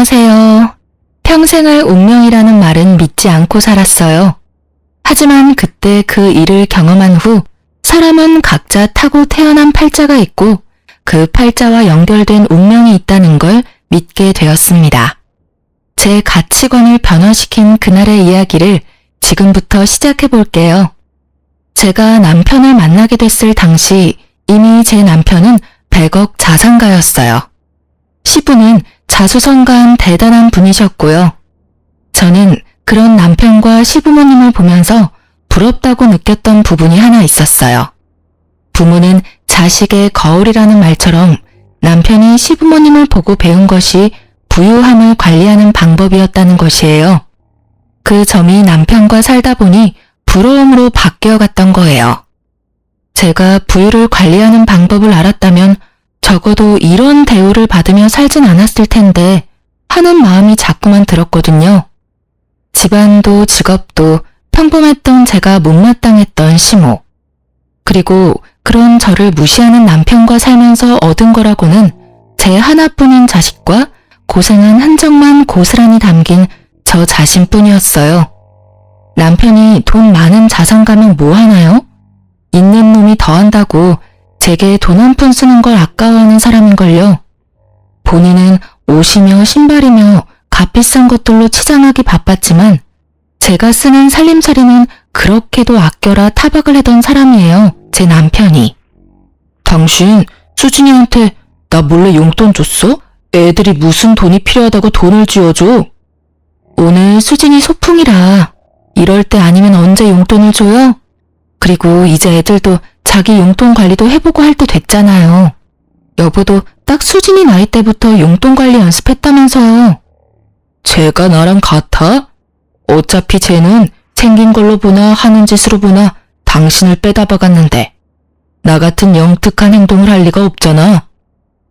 안녕하세요. 평생을 운명이라는 말은 믿지 않고 살았어요. 하지만 그때 그 일을 경험한 후 사람은 각자 타고 태어난 팔자가 있고 그 팔자와 연결된 운명이 있다는 걸 믿게 되었습니다. 제 가치관을 변화시킨 그날의 이야기를 지금부터 시작해 볼게요. 제가 남편을 만나게 됐을 당시 이미 제 남편은 100억 자산가였어요. 시부는 자수성가한 대단한 분이셨고요. 저는 그런 남편과 시부모님을 보면서 부럽다고 느꼈던 부분이 하나 있었어요. 부모는 자식의 거울이라는 말처럼 남편이 시부모님을 보고 배운 것이 부유함을 관리하는 방법이었다는 것이에요. 그 점이 남편과 살다 보니 부러움으로 바뀌어갔던 거예요. 제가 부유를 관리하는 방법을 알았다면 적어도 이런 대우를 받으며 살진 않았을 텐데 하는 마음이 자꾸만 들었거든요. 집안도 직업도 평범했던 제가 못마땅했던 시모. 그리고 그런 저를 무시하는 남편과 살면서 얻은 거라고는 제 하나뿐인 자식과 고생한 흔적만 고스란히 담긴 저 자신뿐이었어요. 남편이 돈 많은 자산가면 뭐 하나요? 있는 놈이 더한다고 제게 돈 한 푼 쓰는 걸 아까워하는 사람인걸요. 본인은 옷이며 신발이며 값비싼 것들로 치장하기 바빴지만 제가 쓰는 살림살이는 그렇게도 아껴라 타박을 하던 사람이에요. 제 남편이. 당신 수진이한테 나 몰래 용돈 줬어? 애들이 무슨 돈이 필요하다고 돈을 쥐어줘? 오늘 수진이 소풍이라 이럴 때 아니면 언제 용돈을 줘요? 그리고 이제 애들도 자기 용돈 관리도 해보고 할 때 됐잖아요. 여보도 딱 수진이 나이 때부터 용돈 관리 연습했다면서요. 쟤가 나랑 같아? 어차피 쟤는 생긴 걸로 보나 하는 짓으로 보나 당신을 빼다 박았는데 나 같은 영특한 행동을 할 리가 없잖아.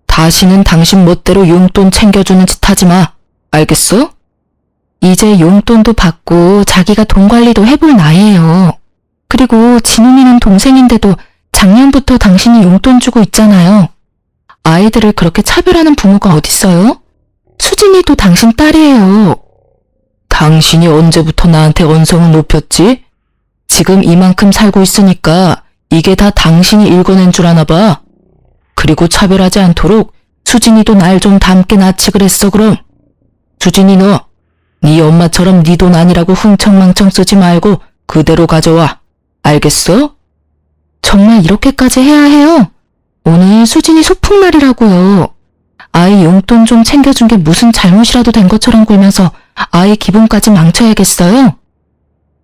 다시는 당신 멋대로 용돈 챙겨주는 짓 하지 마. 알겠어? 이제 용돈도 받고 자기가 돈 관리도 해볼 나이에요. 그리고 진훈이는 동생인데도 작년부터 당신이 용돈 주고 있잖아요. 아이들을 그렇게 차별하는 부모가 어딨어요? 수진이도 당신 딸이에요. 당신이 언제부터 나한테 언성을 높였지? 지금 이만큼 살고 있으니까 이게 다 당신이 읽어낸 줄 아나 봐. 그리고 차별하지 않도록 수진이도 날 좀 닮게 낳지 그랬어 그럼. 수진이 너, 네 엄마처럼 네 돈 아니라고 흥청망청 쓰지 말고 그대로 가져와. 알겠어? 정말 이렇게까지 해야 해요? 오늘 수진이 소풍날이라고요. 아이 용돈 좀 챙겨준 게 무슨 잘못이라도 된 것처럼 굴면서 아이 기분까지 망쳐야겠어요?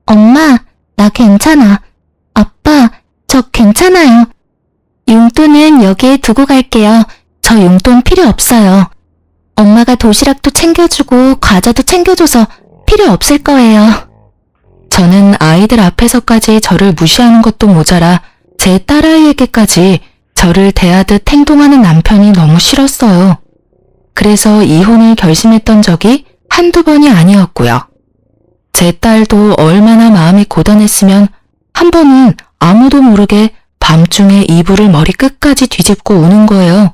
엄마, 나 괜찮아. 아빠, 저 괜찮아요. 용돈은 여기에 두고 갈게요. 저 용돈 필요 없어요. 엄마가 도시락도 챙겨주고 과자도 챙겨줘서 필요 없을 거예요. 저는 아이들 앞에서까지 저를 무시하는 것도 모자라 제 딸아이에게까지 저를 대하듯 행동하는 남편이 너무 싫었어요. 그래서 이혼을 결심했던 적이 한두 번이 아니었고요. 제 딸도 얼마나 마음이 고단했으면 한 번은 아무도 모르게 밤중에 이불을 머리 끝까지 뒤집고 우는 거예요.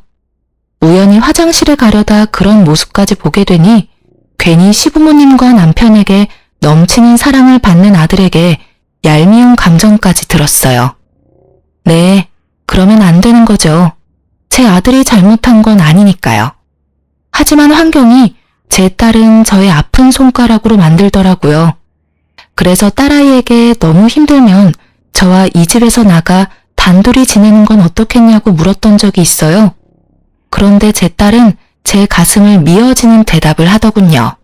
우연히 화장실에 가려다 그런 모습까지 보게 되니 괜히 시부모님과 남편에게 넘치는 사랑을 받는 아들에게 얄미운 감정까지 들었어요. 네, 그러면 안 되는 거죠. 제 아들이 잘못한 건 아니니까요. 하지만 환경이 제 딸은 저의 아픈 손가락으로 만들더라고요. 그래서 딸아이에게 너무 힘들면 저와 이 집에서 나가 단둘이 지내는 건 어떻겠냐고 물었던 적이 있어요. 그런데 제 딸은 제 가슴을 미어지는 대답을 하더군요.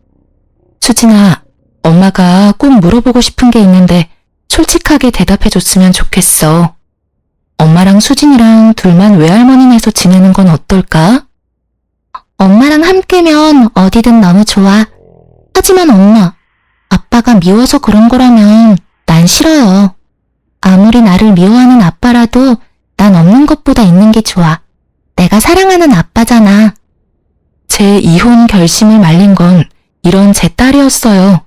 수진아, 엄마가 꼭 물어보고 싶은 게 있는데 솔직하게 대답해줬으면 좋겠어. 엄마랑 수진이랑 둘만 외할머니네에서 지내는 건 어떨까? 엄마랑 함께면 어디든 너무 좋아. 하지만 엄마, 아빠가 미워서 그런 거라면 난 싫어요. 아무리 나를 미워하는 아빠라도 난 없는 것보다 있는 게 좋아. 내가 사랑하는 아빠잖아. 제 이혼 결심을 말린 건 이런 제 딸이었어요.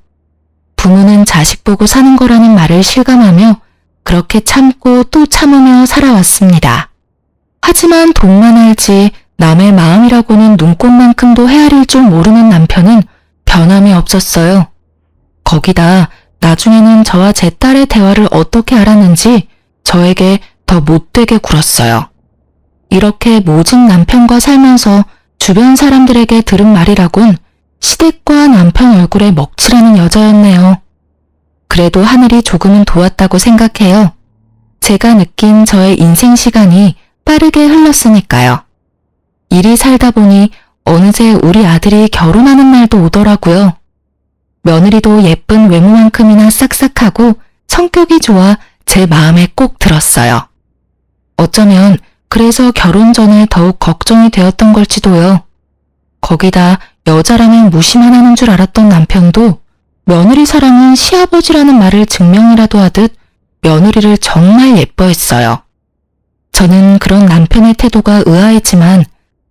부모는 자식 보고 사는 거라는 말을 실감하며 그렇게 참고 또 참으며 살아왔습니다. 하지만 돈만 알지 남의 마음이라고는 눈꽃만큼도 헤아릴 줄 모르는 남편은 변함이 없었어요. 거기다 나중에는 저와 제 딸의 대화를 어떻게 알았는지 저에게 더 못되게 굴었어요. 이렇게 모진 남편과 살면서 주변 사람들에게 들은 말이라곤 시댁과 남편 얼굴에 먹칠하는 여자였네요. 그래도 하늘이 조금은 도왔다고 생각해요. 제가 느낀 저의 인생 시간이 빠르게 흘렀으니까요. 일이 살다 보니 어느새 우리 아들이 결혼하는 날도 오더라고요. 며느리도 예쁜 외모만큼이나 싹싹하고 성격이 좋아 제 마음에 꼭 들었어요. 어쩌면 그래서 결혼 전에 더욱 걱정이 되었던 걸지도요. 거기다 여자라면 무시만 하는 줄 알았던 남편도 며느리 사랑은 시아버지라는 말을 증명이라도 하듯 며느리를 정말 예뻐했어요. 저는 그런 남편의 태도가 의아했지만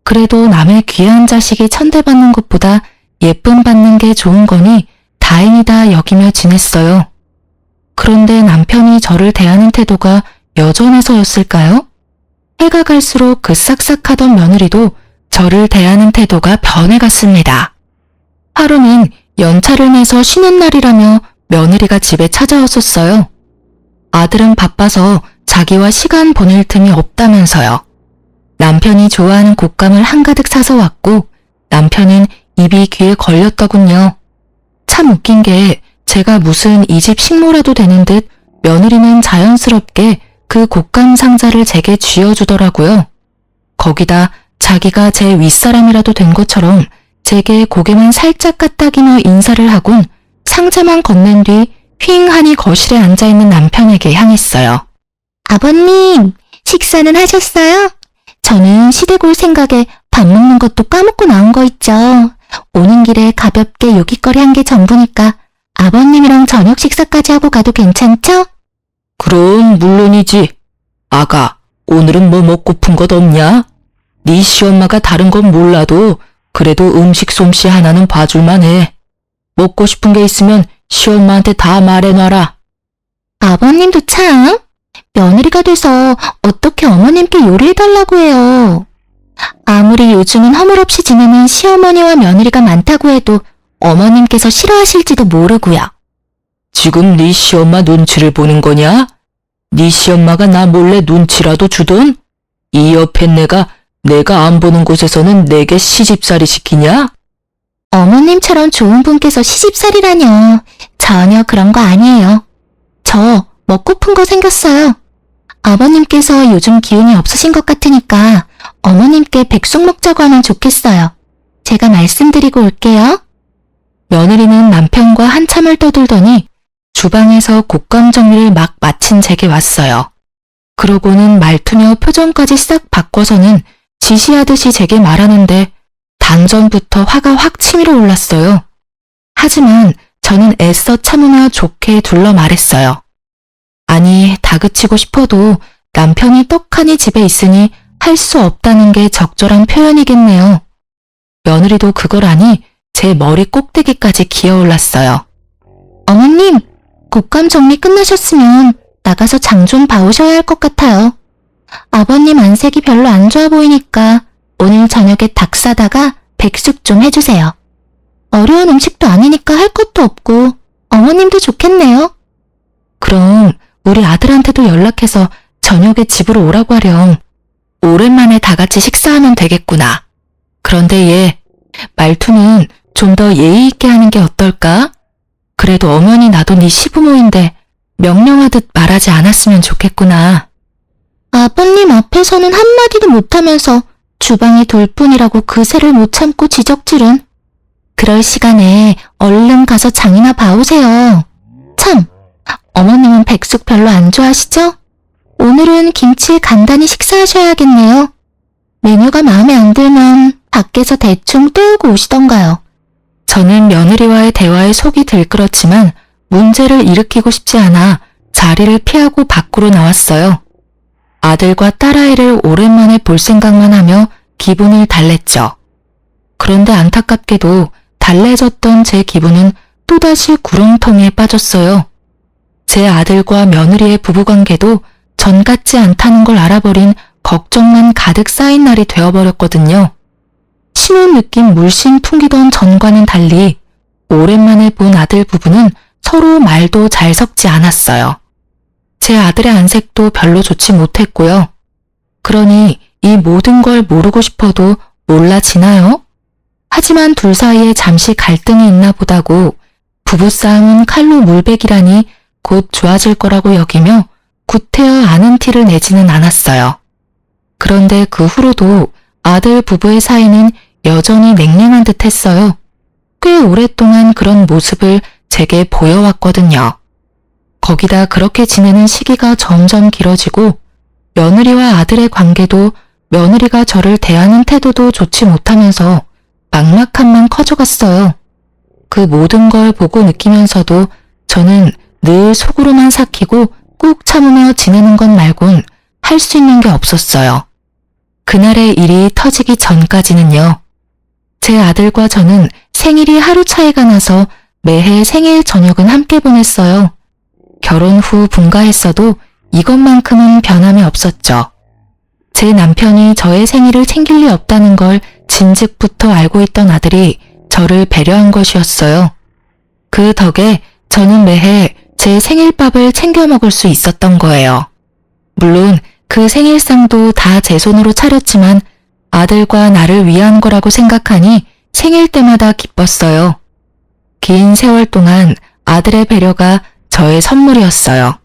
그래도 남의 귀한 자식이 천대받는 것보다 예쁨 받는 게 좋은 거니 다행이다 여기며 지냈어요. 그런데 남편이 저를 대하는 태도가 여전해서였을까요? 해가 갈수록 그 싹싹하던 며느리도 저를 대하는 태도가 변해갔습니다. 하루는 연차를 내서 쉬는 날이라며 며느리가 집에 찾아왔었어요. 아들은 바빠서 자기와 시간 보낼 틈이 없다면서요. 남편이 좋아하는 곶감을 한가득 사서 왔고 남편은 입이 귀에 걸렸더군요. 참 웃긴 게 제가 무슨 이 집 식모라도 되는 듯 며느리는 자연스럽게 그 곶감 상자를 제게 쥐어주더라고요. 거기다 자기가 제 윗사람이라도 된 것처럼 제게 고개만 살짝 까딱이며 인사를 하곤 상자만 건넨 뒤 휑하니 거실에 앉아있는 남편에게 향했어요. 아버님, 식사는 하셨어요? 저는 시댁 올 생각에 밥 먹는 것도 까먹고 나온 거 있죠. 오는 길에 가볍게 요깃거리 한 게 전부니까 아버님이랑 저녁 식사까지 하고 가도 괜찮죠? 그럼 물론이지. 아가, 오늘은 뭐 먹고픈 것 없냐? 네 시엄마가 다른 건 몰라도 그래도 음식 솜씨 하나는 봐줄만 해. 먹고 싶은 게 있으면 시엄마한테 다 말해놔라. 아버님도 참, 며느리가 돼서 어떻게 어머님께 요리해달라고 해요. 아무리 요즘은 허물없이 지내는 시어머니와 며느리가 많다고 해도 어머님께서 싫어하실지도 모르고요. 지금 네 시엄마 눈치를 보는 거냐? 네 시엄마가 나 몰래 눈치라도 주던? 이 옆에 내가 안 보는 곳에서는 내게 시집살이 시키냐? 어머님처럼 좋은 분께서 시집살이라뇨. 전혀 그런 거 아니에요. 저 먹고픈 거 생겼어요. 아버님께서 요즘 기운이 없으신 것 같으니까 어머님께 백숙 먹자고 하면 좋겠어요. 제가 말씀드리고 올게요. 며느리는 남편과 한참을 떠들더니 주방에서 곶감 정리를 막 마친 제게 왔어요. 그러고는 말투며 표정까지 싹 바꿔서는 지시하듯이 제게 말하는데 단전부터 화가 확 치밀어 올랐어요. 하지만 저는 애써 참으며 좋게 둘러 말했어요. 아니, 다그치고 싶어도 남편이 떡하니 집에 있으니 할 수 없다는 게 적절한 표현이겠네요. 며느리도 그걸 아니 제 머리 꼭대기까지 기어올랐어요. 어머님, 곶감 정리 끝나셨으면 나가서 장 좀 봐오셔야 할 것 같아요. 아버님 안색이 별로 안 좋아 보이니까 오늘 저녁에 닭 사다가 백숙 좀 해주세요. 어려운 음식도 아니니까 할 것도 없고 어머님도 좋겠네요. 그럼 우리 아들한테도 연락해서 저녁에 집으로 오라고 하렴. 오랜만에 다 같이 식사하면 되겠구나. 그런데 얘 말투는 좀 더 예의 있게 하는 게 어떨까? 그래도 엄연히 나도 네 시부모인데 명령하듯 말하지 않았으면 좋겠구나. 아버님 앞에서는 한마디도 못하면서 주방에 돌 뿐이라고 그새를 못 참고 지적질은. 그럴 시간에 얼른 가서 장이나 봐오세요. 참, 어머님은 백숙 별로 안 좋아하시죠? 오늘은 김치에 간단히 식사하셔야겠네요. 메뉴가 마음에 안 들면 밖에서 대충 때우고 오시던가요. 저는 며느리와의 대화에 속이 들끓었지만 문제를 일으키고 싶지 않아 자리를 피하고 밖으로 나왔어요. 아들과 딸아이를 오랜만에 볼 생각만 하며 기분을 달랬죠. 그런데 안타깝게도 달래졌던 제 기분은 또다시 구렁텅이에 빠졌어요. 제 아들과 며느리의 부부관계도 전 같지 않다는 걸 알아버린 걱정만 가득 쌓인 날이 되어버렸거든요. 신혼 느낌 물씬 풍기던 전과는 달리 오랜만에 본 아들 부부는 서로 말도 잘 섞지 않았어요. 제 아들의 안색도 별로 좋지 못했고요. 그러니 이 모든 걸 모르고 싶어도 몰라지나요? 하지만 둘 사이에 잠시 갈등이 있나 보다고 부부싸움은 칼로 물베기라니 곧 좋아질 거라고 여기며 구태여 아는 티를 내지는 않았어요. 그런데 그 후로도 아들 부부의 사이는 여전히 냉랭한 듯 했어요. 꽤 오랫동안 그런 모습을 제게 보여왔거든요. 거기다 그렇게 지내는 시기가 점점 길어지고 며느리와 아들의 관계도 며느리가 저를 대하는 태도도 좋지 못하면서 막막함만 커져갔어요. 그 모든 걸 보고 느끼면서도 저는 늘 속으로만 삭히고 꾹 참으며 지내는 것 말곤 할 수 있는 게 없었어요. 그날의 일이 터지기 전까지는요. 제 아들과 저는 생일이 하루 차이가 나서 매해 생일 저녁은 함께 보냈어요. 결혼 후 분가했어도 이것만큼은 변함이 없었죠. 제 남편이 저의 생일을 챙길 리 없다는 걸 진즉부터 알고 있던 아들이 저를 배려한 것이었어요. 그 덕에 저는 매해 제 생일밥을 챙겨 먹을 수 있었던 거예요. 물론 그 생일상도 다 제 손으로 차렸지만 아들과 나를 위한 거라고 생각하니 생일 때마다 기뻤어요. 긴 세월 동안 아들의 배려가 저의 선물이었어요.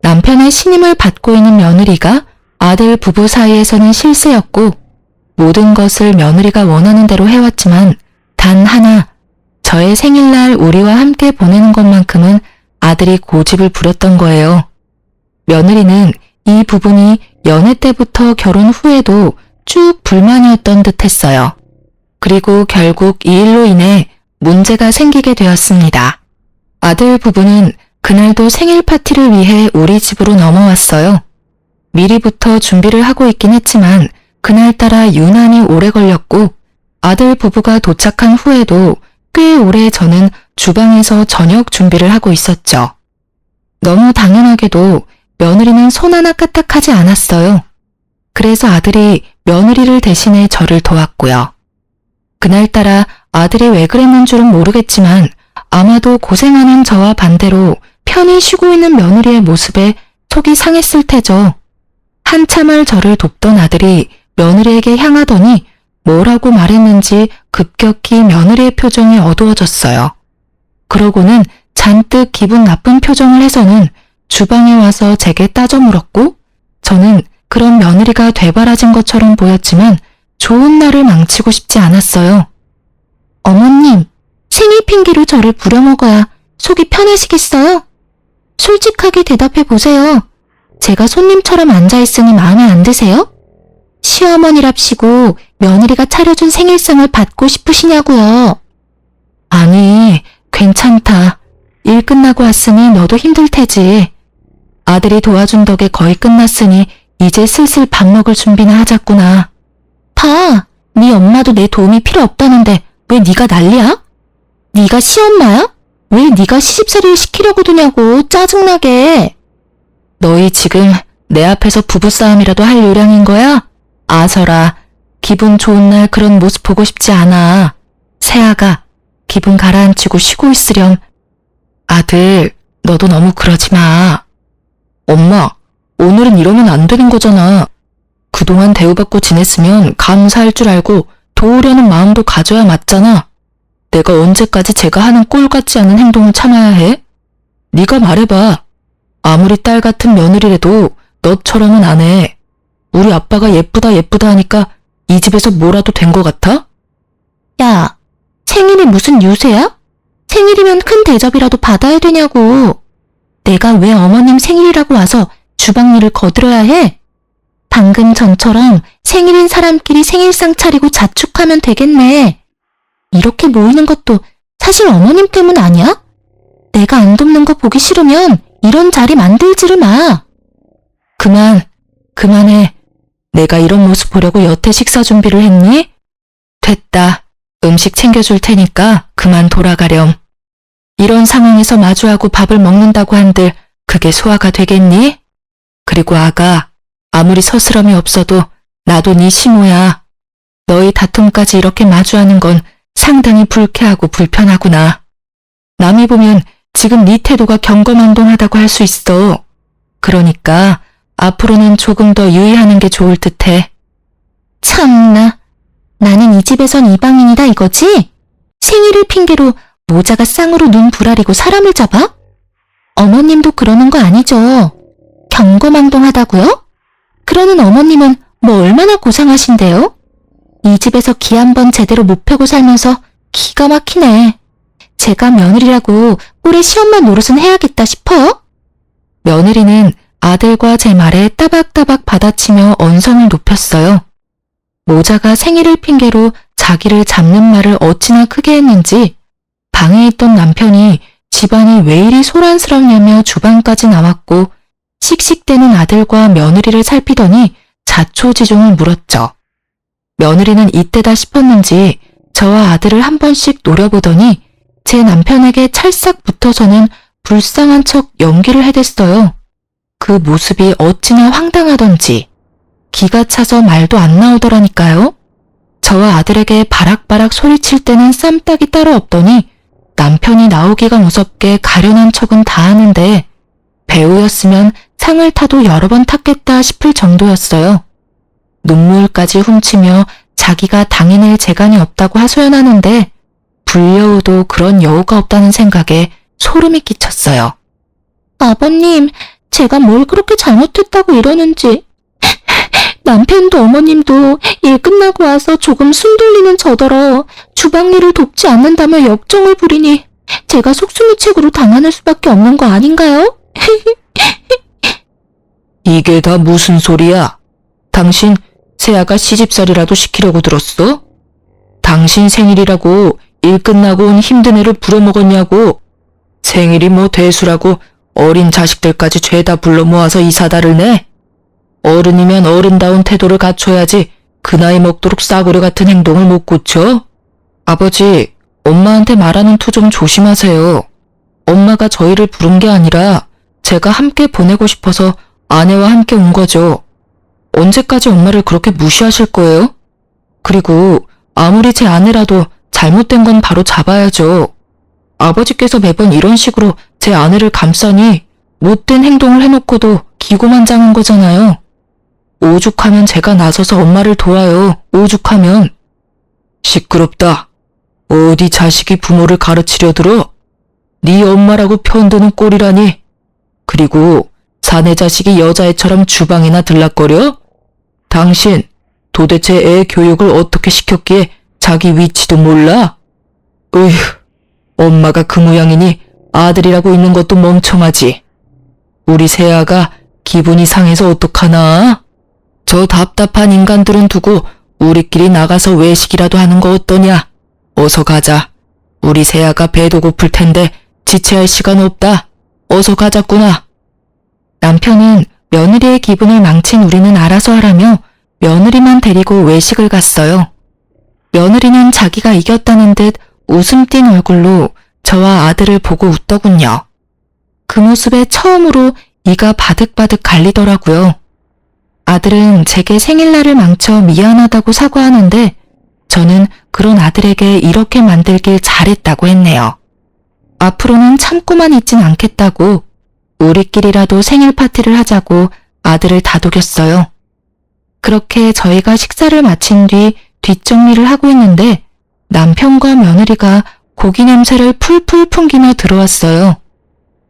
남편의 신임을 받고 있는 며느리가 아들 부부 사이에서는 실세였고 모든 것을 며느리가 원하는 대로 해왔지만 단 하나, 저의 생일날 우리와 함께 보내는 것만큼은 아들이 고집을 부렸던 거예요. 며느리는 이 부분이 연애 때부터 결혼 후에도 쭉 불만이었던 듯 했어요. 그리고 결국 이 일로 인해 문제가 생기게 되었습니다. 아들 부부는 그날도 생일 파티를 위해 우리 집으로 넘어왔어요. 미리부터 준비를 하고 있긴 했지만 그날따라 유난히 오래 걸렸고 아들 부부가 도착한 후에도 꽤 오래 저는 주방에서 저녁 준비를 하고 있었죠. 너무 당연하게도 며느리는 손 하나 까딱하지 않았어요. 그래서 아들이 며느리를 대신해 저를 도왔고요. 그날따라 아들이 왜 그랬는 줄은 모르겠지만 아마도 고생하는 저와 반대로 편히 쉬고 있는 며느리의 모습에 속이 상했을 테죠. 한참을 저를 돕던 아들이 며느리에게 향하더니 뭐라고 말했는지 급격히 며느리의 표정이 어두워졌어요. 그러고는 잔뜩 기분 나쁜 표정을 해서는 주방에 와서 제게 따져 물었고 저는 그런 며느리가 되바라진 것처럼 보였지만 좋은 날을 망치고 싶지 않았어요. 어머님, 생일 핑계로 저를 부려먹어야 속이 편하시겠어요? 솔직하게 대답해 보세요. 제가 손님처럼 앉아있으니 마음에 안 드세요? 시어머니랍시고 며느리가 차려준 생일상을 받고 싶으시냐고요. 아니, 괜찮다. 일 끝나고 왔으니 너도 힘들 테지. 아들이 도와준 덕에 거의 끝났으니 이제 슬슬 밥 먹을 준비나 하자꾸나. 봐, 네 엄마도 내 도움이 필요 없다는데 왜 네가 난리야? 네가 시엄마야? 왜 네가 시집살이를 시키려고 드냐고 짜증나게. 너희 지금 내 앞에서 부부싸움이라도 할 요량인 거야? 아서라, 기분 좋은 날 그런 모습 보고 싶지 않아. 새아가, 기분 가라앉히고 쉬고 있으렴. 아들, 너도 너무 그러지 마. 엄마, 오늘은 이러면 안 되는 거잖아. 그동안 대우받고 지냈으면 감사할 줄 알고 도우려는 마음도 가져야 맞잖아. 내가 언제까지 제가 하는 꼴 같지 않은 행동을 참아야 해? 네가 말해봐. 아무리 딸 같은 며느리라도 너처럼은 안 해. 우리 아빠가 예쁘다 예쁘다 하니까 이 집에서 뭐라도 된 거 같아? 야, 생일이 무슨 유세야? 생일이면 큰 대접이라도 받아야 되냐고. 내가 왜 어머님 생일이라고 와서 주방 일을 거들어야 해? 방금 전처럼 생일인 사람끼리 생일상 차리고 자축하면 되겠네. 이렇게 모이는 것도 사실 어머님 때문 아니야? 내가 안 돕는 거 보기 싫으면 이런 자리 만들지를 마. 그만해. 내가 이런 모습 보려고 여태 식사 준비를 했니? 됐다. 음식 챙겨줄 테니까 그만 돌아가렴. 이런 상황에서 마주하고 밥을 먹는다고 한들 그게 소화가 되겠니? 그리고 아가, 아무리 서스럼이 없어도 나도 네 시모야. 너희 다툼까지 이렇게 마주하는 건 상당히 불쾌하고 불편하구나. 남이 보면 지금 네 태도가 경거망동하다고 할 수 있어. 그러니까 앞으로는 조금 더 유의하는 게 좋을 듯해. 참나, 나는 이 집에선 이방인이다 이거지? 생일을 핑계로 모자가 쌍으로 눈 부라리고 사람을 잡아? 어머님도 그러는 거 아니죠? 경거망동하다고요? 그러는 어머님은 뭐 얼마나 고상하신데요? 이 집에서 기 한 번 제대로 못 펴고 살면서 기가 막히네. 제가 며느리라고 꼴에 시엄마 노릇은 해야겠다 싶어요? 며느리는 아들과 제 말에 따박따박 받아치며 언성을 높였어요. 모자가 생일을 핑계로 자기를 잡는 말을 어찌나 크게 했는지 방에 있던 남편이 집안이 왜 이리 소란스럽냐며 주방까지 나왔고 씩씩대는 아들과 며느리를 살피더니 자초지종을 물었죠. 며느리는 이때다 싶었는지 저와 아들을 한 번씩 노려보더니 제 남편에게 찰싹 붙어서는 불쌍한 척 연기를 해댔어요. 그 모습이 어찌나 황당하던지 기가 차서 말도 안 나오더라니까요. 저와 아들에게 바락바락 소리칠 때는 쌈딱이 따로 없더니 남편이 나오기가 무섭게 가련한 척은 다 하는데 배우였으면 상을 타도 여러 번 탔겠다 싶을 정도였어요. 눈물까지 훔치며 자기가 당해낼 재간이 없다고 하소연하는데 불려우도 그런 여우가 없다는 생각에 소름이 끼쳤어요. 아버님, 제가 뭘 그렇게 잘못했다고 이러는지. 남편도 어머님도 일 끝나고 와서 조금 숨 돌리는 저더러 주방 일을 돕지 않는다며 역정을 부리니 제가 속수무책으로 당하는 수밖에 없는 거 아닌가요? 이게 다 무슨 소리야? 당신 새아가 시집살이라도 시키려고 들었어? 당신 생일이라고 일 끝나고 온 힘든 애를 부려먹었냐고? 생일이 뭐 대수라고 어린 자식들까지 죄다 불러 모아서 이 사다를 내? 어른이면 어른다운 태도를 갖춰야지 그 나이 먹도록 싸구려 같은 행동을 못 고쳐? 아버지, 엄마한테 말하는 투 좀 조심하세요. 엄마가 저희를 부른 게 아니라 제가 함께 보내고 싶어서 아내와 함께 온 거죠. 언제까지 엄마를 그렇게 무시하실 거예요? 그리고 아무리 제 아내라도 잘못된 건 바로 잡아야죠. 아버지께서 매번 이런 식으로 제 아내를 감싸니 못된 행동을 해놓고도 기고만장한 거잖아요. 오죽하면 제가 나서서 엄마를 도와요. 오죽하면. 시끄럽다. 어디 자식이 부모를 가르치려 들어? 네 엄마라고 편드는 꼴이라니. 그리고 사내 자식이 여자애처럼 주방이나 들락거려? 당신 도대체 애 교육을 어떻게 시켰기에 자기 위치도 몰라? 으휴, 엄마가 그 모양이니 아들이라고 있는 것도 멍청하지. 우리 새아가 기분이 상해서 어떡하나? 저 답답한 인간들은 두고 우리끼리 나가서 외식이라도 하는 거 어떠냐? 어서 가자. 우리 새아가 배도 고플 텐데 지체할 시간 없다. 어서 가자꾸나. 남편은 며느리의 기분을 망친 우리는 알아서 하라며 며느리만 데리고 외식을 갔어요. 며느리는 자기가 이겼다는 듯 웃음 띤 얼굴로 저와 아들을 보고 웃더군요. 그 모습에 처음으로 이가 바득바득 갈리더라고요. 아들은 제게 생일날을 망쳐 미안하다고 사과하는데 저는 그런 아들에게 이렇게 만들길 잘했다고 했네요. 앞으로는 참고만 있진 않겠다고 우리끼리라도 생일 파티를 하자고 아들을 다독였어요. 그렇게 저희가 식사를 마친 뒤 뒷정리를 하고 있는데 남편과 며느리가 고기 냄새를 풀풀 풍기며 들어왔어요.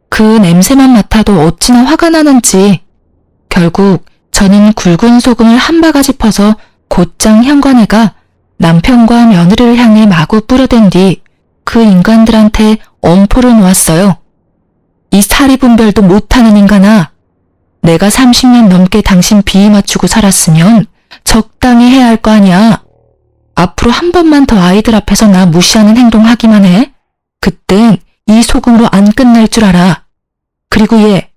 그 냄새만 맡아도 어찌나 화가 나는지 결국 저는 굵은 소금을 한 바가지 퍼서 곧장 현관에가 남편과 며느리를 향해 마구 뿌려댄 뒤 그 인간들한테 엄포를 놓았어요. 이 사리분별도 못하는 인간아. 내가 30년 넘게 당신 비위 맞추고 살았으면 적당히 해야 할 거 아니야. 앞으로 한 번만 더 아이들 앞에서 나 무시하는 행동 하기만 해. 그땐 이 소금으로 안 끝날 줄 알아. 그리고 얘,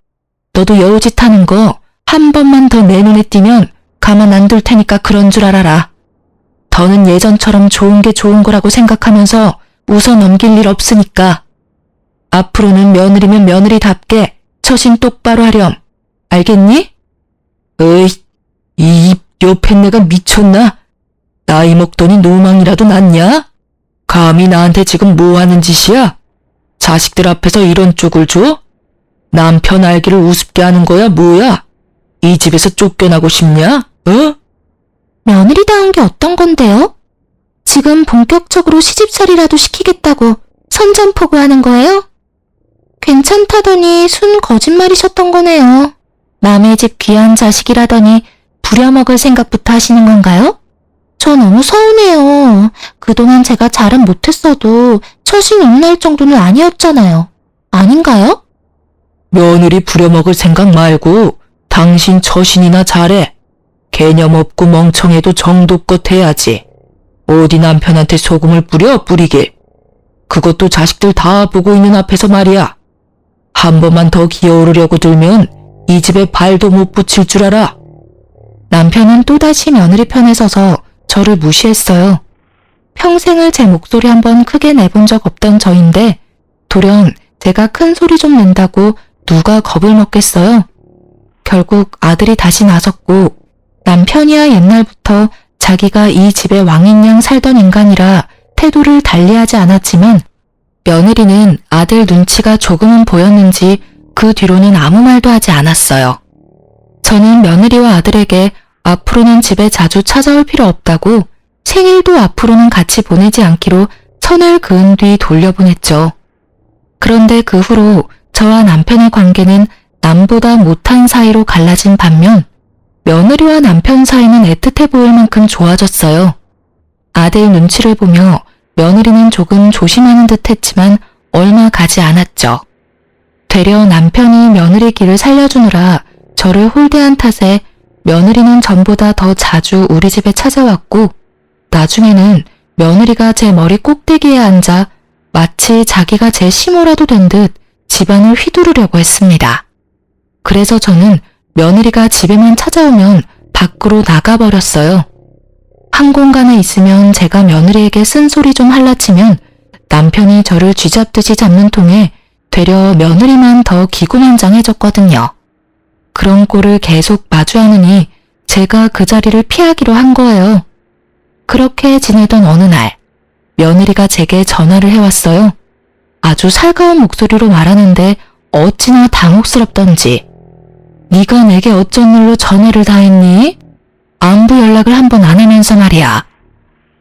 너도 여우짓 하는 거 한 번만 더 내 눈에 띄면 가만 안 둘 테니까 그런 줄 알아라. 더는 예전처럼 좋은 게 좋은 거라고 생각하면서 웃어 넘길 일 없으니까. 앞으로는 며느리면 며느리답게 처신 똑바로 하렴. 알겠니? 으이, 이 여팬네가 미쳤나? 나이 먹더니 노망이라도 났냐? 감히 나한테 지금 뭐 하는 짓이야? 자식들 앞에서 이런 쪽을 줘? 남편 알기를 우습게 하는 거야 뭐야? 이 집에서 쫓겨나고 싶냐? 어? 며느리다운 게 어떤 건데요? 지금 본격적으로 시집살이라도 시키겠다고 선전포고하는 거예요? 괜찮다더니 순 거짓말이셨던 거네요. 남의 집 귀한 자식이라더니 부려먹을 생각부터 하시는 건가요? 저 너무 서운해요. 그동안 제가 잘은 못했어도 처신 용날 정도는 아니었잖아요. 아닌가요? 며느리 부려먹을 생각 말고 당신 처신이나 잘해. 개념 없고 멍청해도 정도껏 해야지. 어디 남편한테 소금을 뿌리게. 그것도 자식들 다 보고 있는 앞에서 말이야. 한 번만 더 기어오르려고 들면 이 집에 발도 못 붙일 줄 알아. 남편은 또다시 며느리 편에 서서 저를 무시했어요. 평생을 제 목소리 한번 크게 내본 적 없던 저인데 돌연 제가 큰 소리 좀 낸다고 누가 겁을 먹겠어요. 결국 아들이 다시 나섰고 남편이야 옛날부터 자기가 이 집의 왕인양 살던 인간이라 태도를 달리하지 않았지만 며느리는 아들 눈치가 조금은 보였는지 그 뒤로는 아무 말도 하지 않았어요. 저는 며느리와 아들에게 앞으로는 집에 자주 찾아올 필요 없다고 생일도 앞으로는 같이 보내지 않기로 선을 그은 뒤 돌려보냈죠. 그런데 그 후로 저와 남편의 관계는 남보다 못한 사이로 갈라진 반면 며느리와 남편 사이는 애틋해 보일 만큼 좋아졌어요. 아들 눈치를 보며 며느리는 조금 조심하는 듯 했지만 얼마 가지 않았죠. 되려 남편이 며느리 길을 살려주느라 저를 홀대한 탓에 며느리는 전보다 더 자주 우리 집에 찾아왔고 나중에는 며느리가 제 머리 꼭대기에 앉아 마치 자기가 제 시모라도 된 듯 집안을 휘두르려고 했습니다. 그래서 저는 며느리가 집에만 찾아오면 밖으로 나가버렸어요. 한 공간에 있으면 제가 며느리에게 쓴소리 좀 할라치면 남편이 저를 쥐잡듯이 잡는 통에 되려 며느리만 더 기고만장해졌거든요. 그런 꼴을 계속 마주하느니 제가 그 자리를 피하기로 한 거예요. 그렇게 지내던 어느 날 며느리가 제게 전화를 해왔어요. 아주 살가운 목소리로 말하는데 어찌나 당혹스럽던지. 네가 내게 어쩐 일로 전화를 다 했니? 안부 연락을 한 번 안 하면서 말이야.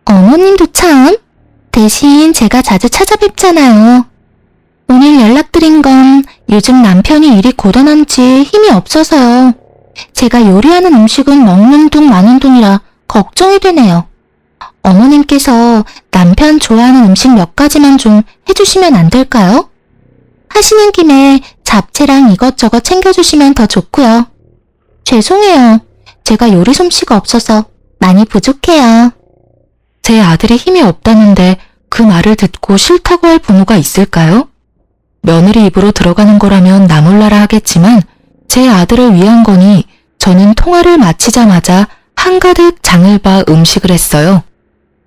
어머님도 참. 대신 제가 자주 찾아뵙잖아요. 오늘 연락드린 건 요즘 남편이 일이 고단한지 힘이 없어서요. 제가 요리하는 음식은 먹는 둥 마는 둥이라 걱정이 되네요. 어머님께서 남편 좋아하는 음식 몇 가지만 좀 해주시면 안 될까요? 하시는 김에 잡채랑 이것저것 챙겨주시면 더 좋고요. 죄송해요. 제가 요리 솜씨가 없어서 많이 부족해요. 제 아들이 힘이 없다는데 그 말을 듣고 싫다고 할 부모가 있을까요? 며느리 입으로 들어가는 거라면 나 몰라라 하겠지만 제 아들을 위한 거니 저는 통화를 마치자마자 한가득 장을 봐 음식을 했어요.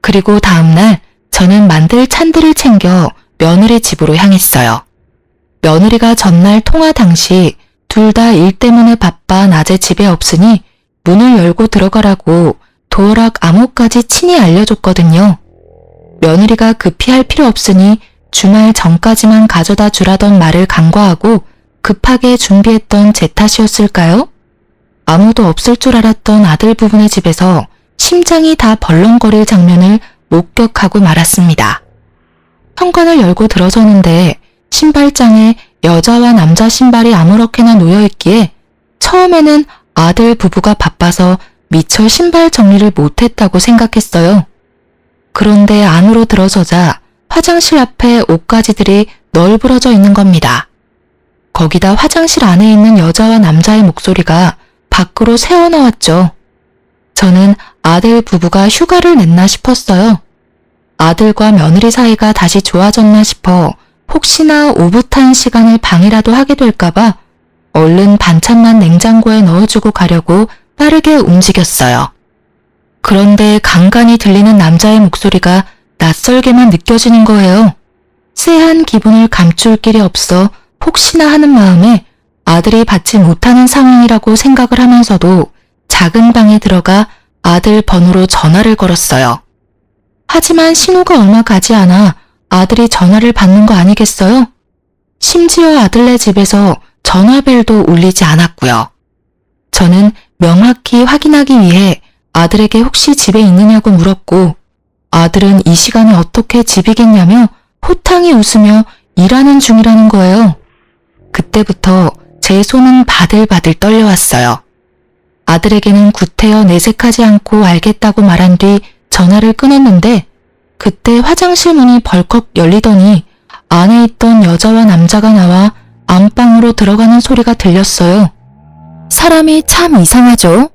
그리고 다음날 저는 만들 찬들을 챙겨 며느리 집으로 향했어요. 며느리가 전날 통화 당시 둘 다 일 때문에 바빠 낮에 집에 없으니 문을 열고 들어가라고 도어락 암호까지 친히 알려줬거든요. 며느리가 급히 할 필요 없으니 주말 전까지만 가져다 주라던 말을 간과하고 급하게 준비했던 제 탓이었을까요? 아무도 없을 줄 알았던 아들 부분의 집에서 심장이 다 벌렁거릴 장면을 목격하고 말았습니다. 현관을 열고 들어서는데 신발장에 여자와 남자 신발이 아무렇게나 놓여있기에 처음에는 아들 부부가 바빠서 미처 신발 정리를 못했다고 생각했어요. 그런데 안으로 들어서자 화장실 앞에 옷가지들이 널브러져 있는 겁니다. 거기다 화장실 안에 있는 여자와 남자의 목소리가 밖으로 새어나왔죠. 저는 아들 부부가 휴가를 냈나 싶었어요. 아들과 며느리 사이가 다시 좋아졌나 싶어 혹시나 오붓한 시간을 방해라도 하게 될까봐 얼른 반찬만 냉장고에 넣어주고 가려고 빠르게 움직였어요. 그런데 간간히 들리는 남자의 목소리가 낯설게만 느껴지는 거예요. 쎄한 기분을 감출 길이 없어 혹시나 하는 마음에 아들이 받지 못하는 상황이라고 생각을 하면서도 작은 방에 들어가 아들 번호로 전화를 걸었어요. 하지만 신호가 얼마 가지 않아 아들이 전화를 받는 거 아니겠어요? 심지어 아들네 집에서 전화벨도 울리지 않았고요. 저는 명확히 확인하기 위해 아들에게 혹시 집에 있느냐고 물었고 아들은 이 시간에 어떻게 집이겠냐며 호탕히 웃으며 일하는 중이라는 거예요. 그때부터 제 손은 바들바들 떨려왔어요. 아들에게는 구태여 내색하지 않고 알겠다고 말한 뒤 전화를 끊었는데 그때 화장실 문이 벌컥 열리더니 안에 있던 여자와 남자가 나와 안방으로 들어가는 소리가 들렸어요. 사람이 참 이상하죠?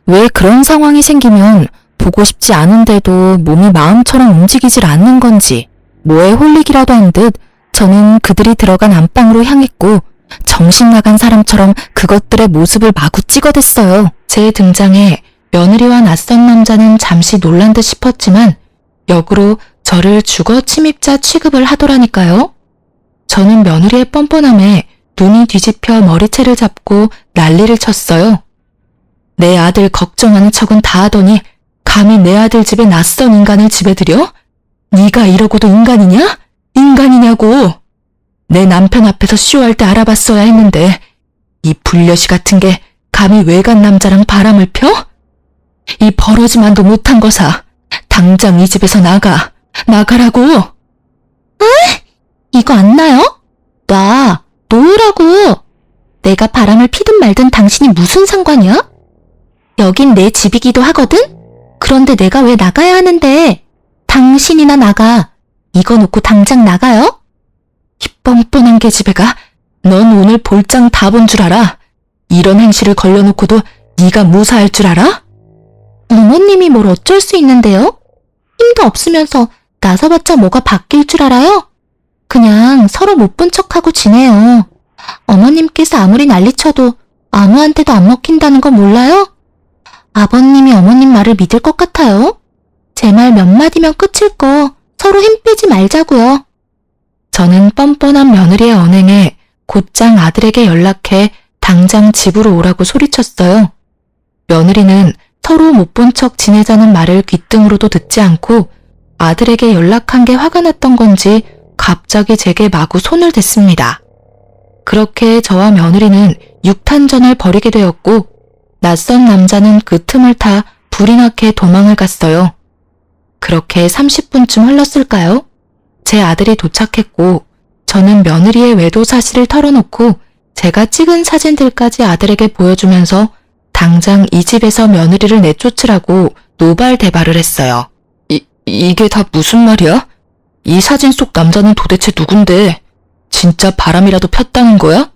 왜 그런 상황이 생기면 보고 싶지 않은데도 몸이 마음처럼 움직이질 않는 건지 뭐에 홀리기라도 한 듯 저는 그들이 들어간 안방으로 향했고 정신 나간 사람처럼 그것들의 모습을 마구 찍어댔어요. 제 등장에 며느리와 낯선 남자는 잠시 놀란 듯 싶었지만 역으로 저를 주거 침입자 취급을 하더라니까요. 저는 며느리의 뻔뻔함에 눈이 뒤집혀 머리채를 잡고 난리를 쳤어요. 내 아들 걱정하는 척은 다 하더니 감히 내 아들 집에 낯선 인간을 집에 들여? 네가 이러고도 인간이냐? 인간이냐고! 내 남편 앞에서 쇼할 때 알아봤어야 했는데 이 불려시 같은 게 감히 외간 남자랑 바람을 펴? 이 버러지만도 못한 거사. 당장 이 집에서 나가라고! 이거 안 나요? 놓으라고! 내가 바람을 피든 말든 당신이 무슨 상관이야? 여긴 내 집이기도 하거든? 그런데 내가 왜 나가야 하는데? 당신이나 나가. 이거 놓고 당장 나가요? 이 뻔뻔한 계집애가 넌 오늘 볼장 다 본 줄 알아? 이런 행실을 걸려놓고도 네가 무사할 줄 알아? 어머님이 뭘 어쩔 수 있는데요? 힘도 없으면서 나서봤자 뭐가 바뀔 줄 알아요? 그냥 서로 못 본 척하고 지내요. 어머님께서 아무리 난리쳐도 아무한테도 안 먹힌다는 거 몰라요? 아버님이 어머님 말을 믿을 것 같아요? 제 말 몇 마디면 끝일 거 서로 힘 빼지 말자고요. 저는 뻔뻔한 며느리의 언행에 곧장 아들에게 연락해 당장 집으로 오라고 소리쳤어요. 며느리는 서로 못 본 척 지내자는 말을 귓등으로도 듣지 않고 아들에게 연락한 게 화가 났던 건지 갑자기 제게 마구 손을 댔습니다. 그렇게 저와 며느리는 육탄전을 벌이게 되었고 낯선 남자는 그 틈을 타 불이 나게 도망을 갔어요. 그렇게 30분쯤 흘렀을까요? 제 아들이 도착했고 저는 며느리의 외도 사실을 털어놓고 제가 찍은 사진들까지 아들에게 보여주면서 당장 이 집에서 며느리를 내쫓으라고 노발대발을 했어요. 이게 다 무슨 말이야? 이 사진 속 남자는 도대체 누군데? 진짜 바람이라도 폈다는 거야?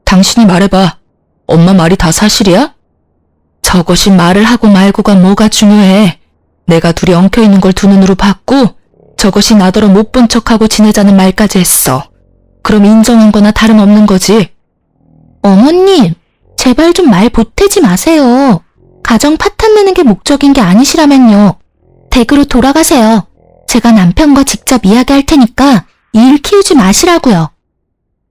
당신이 말해봐. 엄마 말이 다 사실이야? 저것이 말을 하고 말고가 뭐가 중요해. 내가 둘이 엉켜있는 걸 두 눈으로 봤고 저것이 나더러 못 본 척하고 지내자는 말까지 했어. 그럼 인정한 거나 다름없는 거지. 어머님, 제발 좀 말 보태지 마세요. 가정 파탄 내는 게 목적인 게 아니시라면요. 댁으로 돌아가세요. 제가 남편과 직접 이야기할 테니까 일 키우지 마시라고요.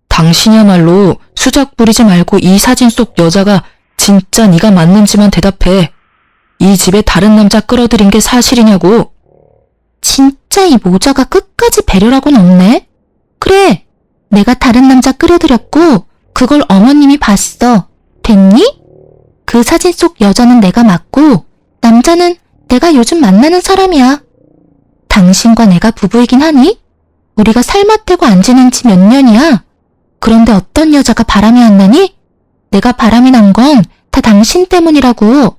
당신이야말로 수작 부리지 말고 이 사진 속 여자가 진짜 네가 맞는지만 대답해. 이 집에 다른 남자 끌어들인 게 사실이냐고. 진짜 이 모자가 끝까지 배려라고는 없네. 그래, 내가 다른 남자 끌어들였고 그걸 어머님이 봤어. 됐니? 그 사진 속 여자는 내가 맞고 남자는 내가 요즘 만나는 사람이야. 당신과 내가 부부이긴 하니? 우리가 살맛대고 안 지낸 지 몇 년이야. 그런데 어떤 여자가 바람이 안 나니? 내가 바람이 난 건 다 당신 때문이라고.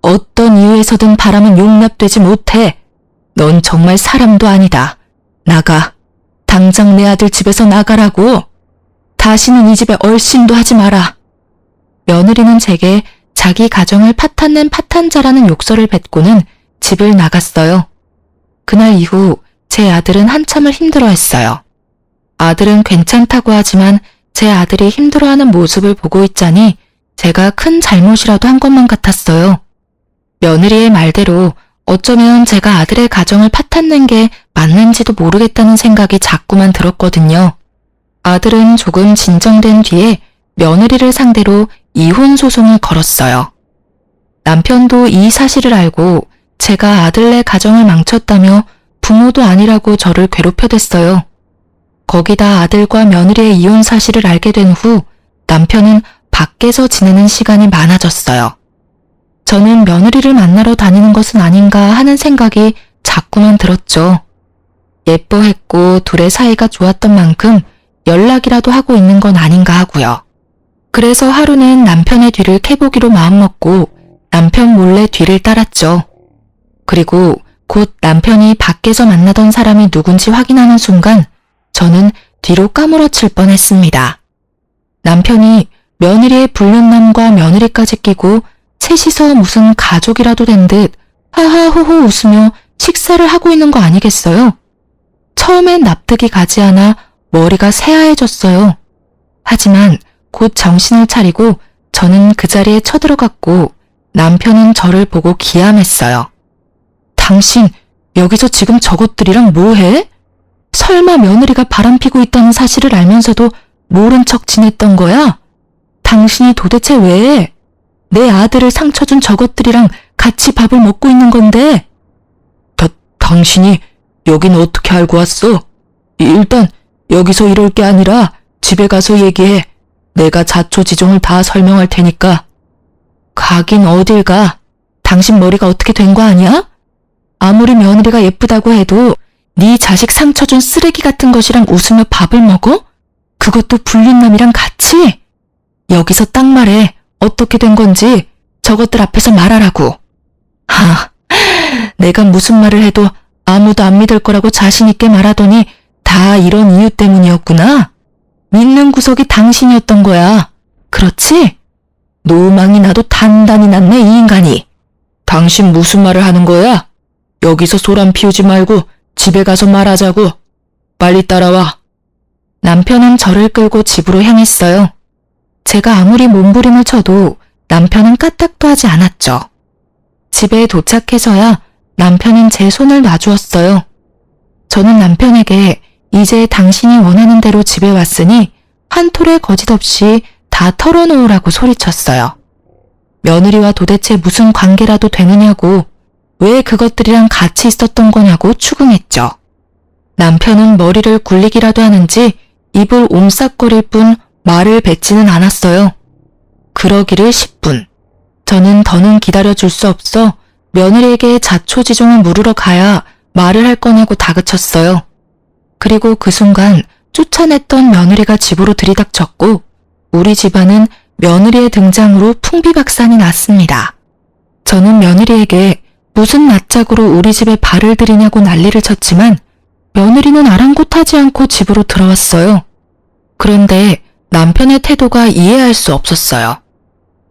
어떤 이유에서든 바람은 용납되지 못해. 넌 정말 사람도 아니다. 나가. 당장 내 아들 집에서 나가라고. 다시는 이 집에 얼씬도 하지 마라. 며느리는 제게 자기 가정을 파탄낸 파탄자라는 욕설을 뱉고는 집을 나갔어요. 그날 이후 제 아들은 한참을 힘들어했어요. 아들은 괜찮다고 하지만 제 아들이 힘들어하는 모습을 보고 있자니 제가 큰 잘못이라도 한 것만 같았어요. 며느리의 말대로 어쩌면 제가 아들의 가정을 파탄낸 게 맞는지도 모르겠다는 생각이 자꾸만 들었거든요. 아들은 조금 진정된 뒤에 며느리를 상대로 이혼 소송을 걸었어요. 남편도 이 사실을 알고 제가 아들네 가정을 망쳤다며 부모도 아니라고 저를 괴롭혀댔어요. 거기다 아들과 며느리의 이혼 사실을 알게 된 후 남편은 밖에서 지내는 시간이 많아졌어요. 저는 며느리를 만나러 다니는 것은 아닌가 하는 생각이 자꾸만 들었죠. 예뻐했고 둘의 사이가 좋았던 만큼 연락이라도 하고 있는 건 아닌가 하고요. 그래서 하루는 남편의 뒤를 캐보기로 마음먹고 남편 몰래 뒤를 따랐죠. 그리고 곧 남편이 밖에서 만나던 사람이 누군지 확인하는 순간 저는 뒤로 까무러칠 뻔했습니다. 남편이 며느리의 불륜남과 며느리까지 끼고 셋이서 무슨 가족이라도 된 듯 하하호호 웃으며 식사를 하고 있는 거 아니겠어요? 처음엔 납득이 가지 않아 머리가 새하얘졌어요. 하지만 곧 정신을 차리고 저는 그 자리에 쳐들어갔고 남편은 저를 보고 기함했어요. 당신 여기서 지금 저것들이랑 뭐해? 설마 며느리가 바람피고 있다는 사실을 알면서도 모른 척 지냈던 거야? 당신이 도대체 왜 내 아들을 상처 준 저것들이랑 같이 밥을 먹고 있는 건데? 당신이 여긴 어떻게 알고 왔어? 일단 여기서 이럴 게 아니라 집에 가서 얘기해. 내가 자초지종을 다 설명할 테니까. 가긴 어딜 가. 당신 머리가 어떻게 된 거 아니야? 아무리 며느리가 예쁘다고 해도 네 자식 상처 준 쓰레기 같은 것이랑 웃으며 밥을 먹어? 그것도 불륜남이랑 같이? 여기서 딱 말해. 어떻게 된 건지 저것들 앞에서 말하라고. 내가 무슨 말을 해도 아무도 안 믿을 거라고 자신 있게 말하더니 다 이런 이유 때문이었구나. 믿는 구석이 당신이었던 거야. 그렇지? 노망이 나도 단단히 났네, 이 인간이. 당신 무슨 말을 하는 거야? 여기서 소란 피우지 말고 집에 가서 말하자고. 빨리 따라와. 남편은 저를 끌고 집으로 향했어요. 제가 아무리 몸부림을 쳐도 남편은 까딱도 하지 않았죠. 집에 도착해서야 남편은 제 손을 놔주었어요. 저는 남편에게 이제 당신이 원하는 대로 집에 왔으니 한 톨의 거짓 없이 다 털어놓으라고 소리쳤어요. 며느리와 도대체 무슨 관계라도 되느냐고, 왜 그것들이랑 같이 있었던 거냐고 추궁했죠. 남편은 머리를 굴리기라도 하는지 입을 옴싹거릴 뿐 말을 뱉지는 않았어요. 그러기를 10분. 저는 더는 기다려줄 수 없어 며느리에게 자초지종을 물으러 가야 말을 할 거냐고 다그쳤어요. 그리고 그 순간 쫓아냈던 며느리가 집으로 들이닥쳤고 우리 집안은 며느리의 등장으로 풍비박산이 났습니다. 저는 며느리에게 무슨 낯짝으로 우리 집에 발을 들이냐고 난리를 쳤지만 며느리는 아랑곳하지 않고 집으로 들어왔어요. 그런데 남편의 태도가 이해할 수 없었어요.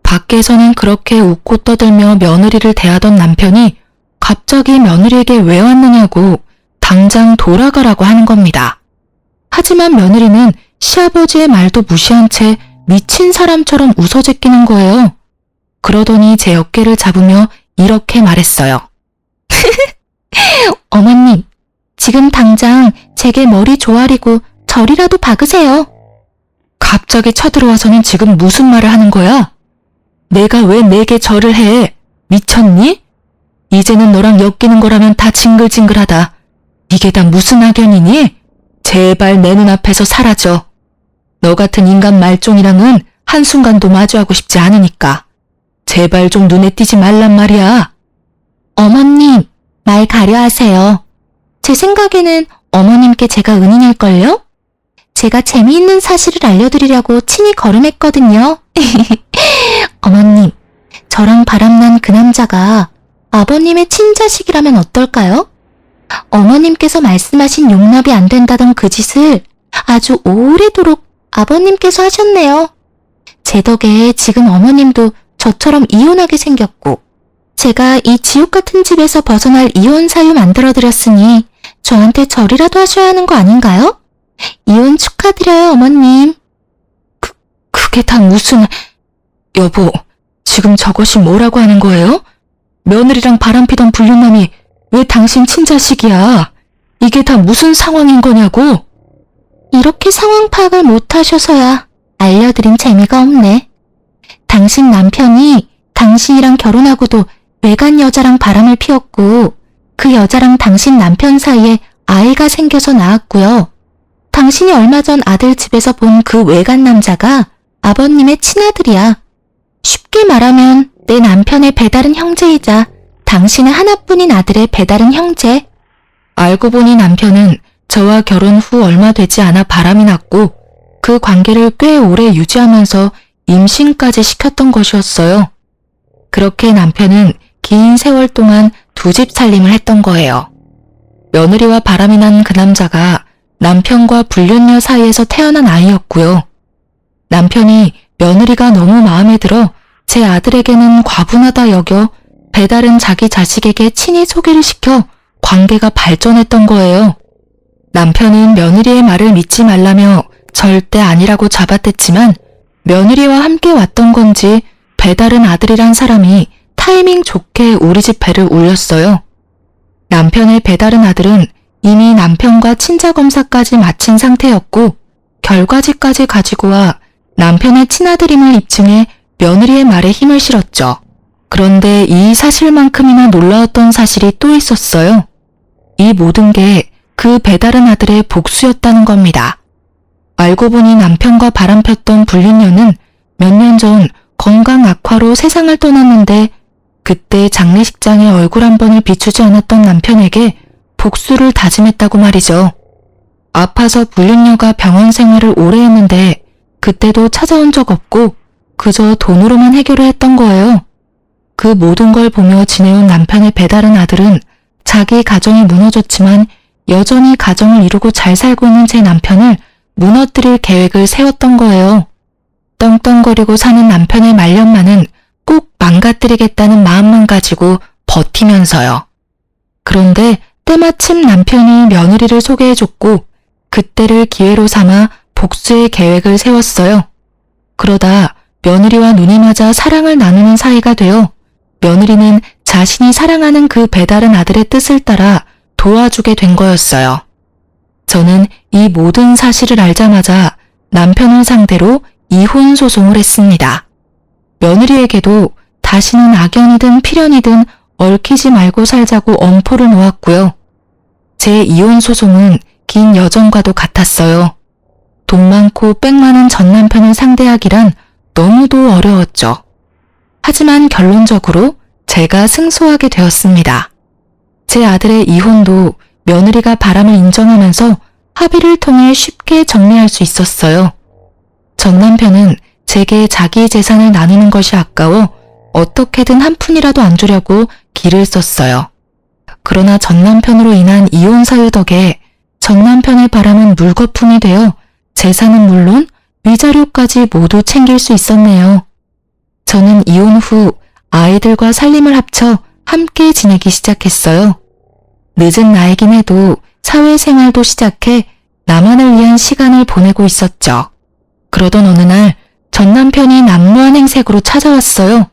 밖에서는 그렇게 웃고 떠들며 며느리를 대하던 남편이 갑자기 며느리에게 왜 왔느냐고 당장 돌아가라고 하는 겁니다. 하지만 며느리는 시아버지의 말도 무시한 채 미친 사람처럼 웃어 제끼는 거예요. 그러더니 제 어깨를 잡으며 이렇게 말했어요. 어머님, 지금 당장 제게 머리 조아리고 절이라도 박으세요. 갑자기 쳐들어와서는 지금 무슨 말을 하는 거야? 내가 왜 내게 절을 해? 미쳤니? 이제는 너랑 엮이는 거라면 다 징글징글하다. 이게 다 무슨 악연이니? 제발 내 눈앞에서 사라져. 너 같은 인간 말종이랑은 한순간도 마주하고 싶지 않으니까. 제발 좀 눈에 띄지 말란 말이야. 어머님, 말 가려 하세요. 제 생각에는 어머님께 제가 은인일걸요? 제가 재미있는 사실을 알려드리려고 친히 걸음했거든요. 어머님, 저랑 바람난 그 남자가 아버님의 친자식이라면 어떨까요? 어머님께서 말씀하신 용납이 안 된다던 그 짓을 아주 오래도록 아버님께서 하셨네요. 제 덕에 지금 어머님도 저처럼 이혼하게 생겼고 제가 이 지옥 같은 집에서 벗어날 이혼 사유 만들어드렸으니 저한테 절이라도 하셔야 하는 거 아닌가요? 이혼 축하드려요, 어머님. 그게 다 무슨... 여보, 지금 저것이 뭐라고 하는 거예요? 며느리랑 바람피던 불륜남이 왜 당신 친자식이야? 이게 다 무슨 상황인 거냐고? 이렇게 상황 파악을 못 하셔서야 알려드린 재미가 없네. 당신 남편이 당신이랑 결혼하고도 외간 여자랑 바람을 피웠고 그 여자랑 당신 남편 사이에 아이가 생겨서 낳았고요. 당신이 얼마 전 아들 집에서 본 그 외간 남자가 아버님의 친아들이야. 쉽게 말하면 내 남편의 배다른 형제이자 당신의 하나뿐인 아들의 배다른 형제. 알고 보니 남편은 저와 결혼 후 얼마 되지 않아 바람이 났고 그 관계를 꽤 오래 유지하면서 임신까지 시켰던 것이었어요. 그렇게 남편은 긴 세월 동안 두 집 살림을 했던 거예요. 며느리와 바람이 난 그 남자가 남편과 불륜녀 사이에서 태어난 아이였고요. 남편이 며느리가 너무 마음에 들어 제 아들에게는 과분하다 여겨 배다른 자기 자식에게 친히 소개를 시켜 관계가 발전했던 거예요. 남편은 며느리의 말을 믿지 말라며 절대 아니라고 잡아댔지만 며느리와 함께 왔던 건지 배다른 아들이란 사람이 타이밍 좋게 우리 집 배를 울렸어요. 남편의 배다른 아들은 이미 남편과 친자검사까지 마친 상태였고 결과지까지 가지고 와 남편의 친아들임을 입증해 며느리의 말에 힘을 실었죠. 그런데 이 사실만큼이나 놀라웠던 사실이 또 있었어요. 이 모든 게 그 배다른 아들의 복수였다는 겁니다. 알고 보니 남편과 바람폈던 불륜녀는 몇 년 전 건강 악화로 세상을 떠났는데 그때 장례식장에 얼굴 한 번을 비추지 않았던 남편에게 복수를 다짐했다고 말이죠. 아파서 불륜녀가 병원 생활을 오래 했는데 그때도 찾아온 적 없고 그저 돈으로만 해결을 했던 거예요. 그 모든 걸 보며 지내온 남편의 배다른 아들은 자기 가정이 무너졌지만 여전히 가정을 이루고 잘 살고 있는 제 남편을 무너뜨릴 계획을 세웠던 거예요. 떵떵거리고 사는 남편의 말년만은 꼭 망가뜨리겠다는 마음만 가지고 버티면서요. 그런데 때마침 남편이 며느리를 소개해줬고 그때를 기회로 삼아 복수의 계획을 세웠어요. 그러다 며느리와 눈이 맞아 사랑을 나누는 사이가 되어 며느리는 자신이 사랑하는 그 배다른 아들의 뜻을 따라 도와주게 된 거였어요. 저는 이 모든 사실을 알자마자 남편을 상대로 이혼 소송을 했습니다. 며느리에게도 다시는 악연이든 필연이든 얽히지 말고 살자고 엄포를 놓았고요. 제 이혼 소송은 긴 여정과도 같았어요. 돈 많고 빽 많은 전 남편을 상대하기란 너무도 어려웠죠. 하지만 결론적으로 제가 승소하게 되었습니다. 제 아들의 이혼도 며느리가 바람을 인정하면서 합의를 통해 쉽게 정리할 수 있었어요. 전 남편은 제게 자기 재산을 나누는 것이 아까워 어떻게든 한 푼이라도 안 주려고 기를 썼어요. 그러나 전 남편으로 인한 이혼 사유 덕에 전 남편의 바람은 물거품이 되어 재산은 물론 위자료까지 모두 챙길 수 있었네요. 저는 이혼 후 아이들과 살림을 합쳐 함께 지내기 시작했어요. 늦은 나이긴 해도 사회생활도 시작해 나만을 위한 시간을 보내고 있었죠. 그러던 어느 날 전 남편이 난무한 행색으로 찾아왔어요.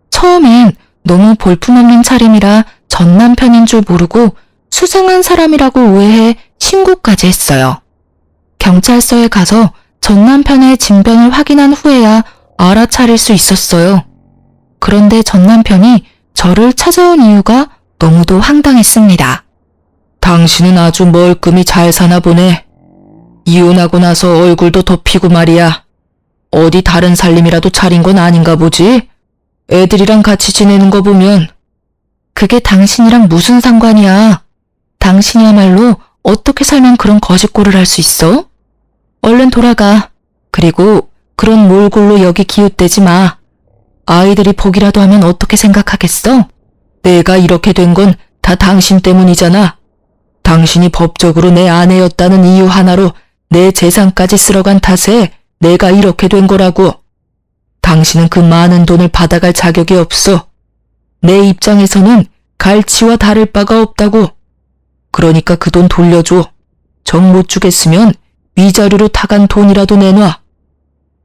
처음엔 너무 볼품없는 차림이라 전 남편인 줄 모르고 수상한 사람이라고 오해해 신고까지 했어요. 경찰서에 가서 전 남편의 진변을 확인한 후에야 알아차릴 수 있었어요. 그런데 전 남편이 저를 찾아온 이유가 너무도 황당했습니다. 당신은 아주 멀끔히 잘 사나 보네. 이혼하고 나서 얼굴도 덮이고 말이야. 어디 다른 살림이라도 차린 건 아닌가 보지? 애들이랑 같이 지내는 거 보면. 그게 당신이랑 무슨 상관이야? 당신이야말로 어떻게 살면 그런 거짓골을 할 수 있어? 얼른 돌아가. 그리고 그런 몰골로 여기 기웃대지 마. 아이들이 보기라도 하면 어떻게 생각하겠어? 내가 이렇게 된 건 다 당신 때문이잖아. 당신이 법적으로 내 아내였다는 이유 하나로 내 재산까지 쓸어간 탓에 내가 이렇게 된 거라고. 당신은 그 많은 돈을 받아갈 자격이 없어. 내 입장에서는 갈치와 다를 바가 없다고. 그러니까 그 돈 돌려줘. 정 못 주겠으면 위자료로 타간 돈이라도 내놔.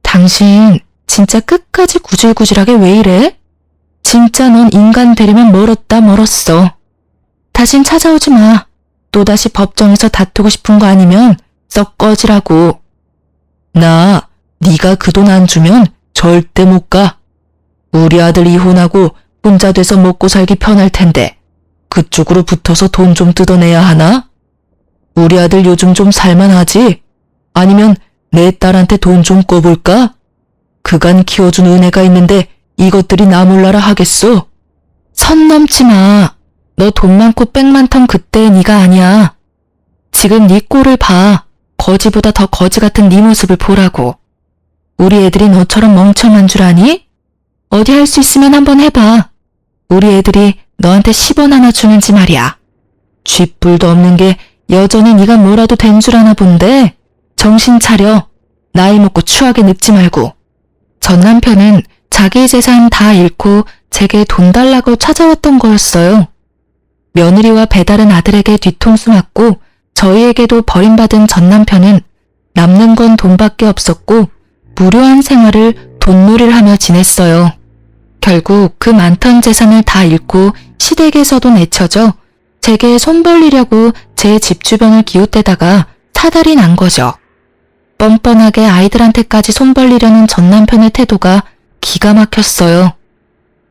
당신 진짜 끝까지 구질구질하게 왜 이래? 진짜 넌 인간 되려면 멀었다 멀었어. 다신 찾아오지 마. 또다시 법정에서 다투고 싶은 거 아니면 썩 꺼지라고. 나 네가 그 돈 안 주면 절대 못 가. 우리 아들 이혼하고 혼자 돼서 먹고 살기 편할 텐데 그쪽으로 붙어서 돈 좀 뜯어내야 하나? 우리 아들 요즘 좀 살만하지? 아니면 내 딸한테 돈 좀 꿔볼까? 그간 키워준 은혜가 있는데 이것들이 나 몰라라 하겠어? 선 넘지 마. 너 돈 많고 백 많던 그때의 네가 아니야. 지금 네 꼴을 봐. 거지보다 더 거지 같은 네 모습을 보라고. 우리 애들이 너처럼 멍청한 줄 아니? 어디 할 수 있으면 한번 해봐. 우리 애들이 너한테 10원 하나 주는지 말이야. 쥐뿔도 없는 게 여전히 네가 뭐라도 된 줄 아나 본데 정신 차려. 나이 먹고 추하게 늙지 말고. 전 남편은 자기 재산 다 잃고 제게 돈 달라고 찾아왔던 거였어요. 며느리와 배다른 아들에게 뒤통수 맞고 저희에게도 버림받은 전 남편은 남는 건 돈밖에 없었고 무료한 생활을 돈놀이를 하며 지냈어요. 결국 그 많던 재산을 다 잃고 시댁에서도 내쳐져 제게 손 벌리려고 제 집 주변을 기웃대다가 사달이 난 거죠. 뻔뻔하게 아이들한테까지 손 벌리려는 전 남편의 태도가 기가 막혔어요.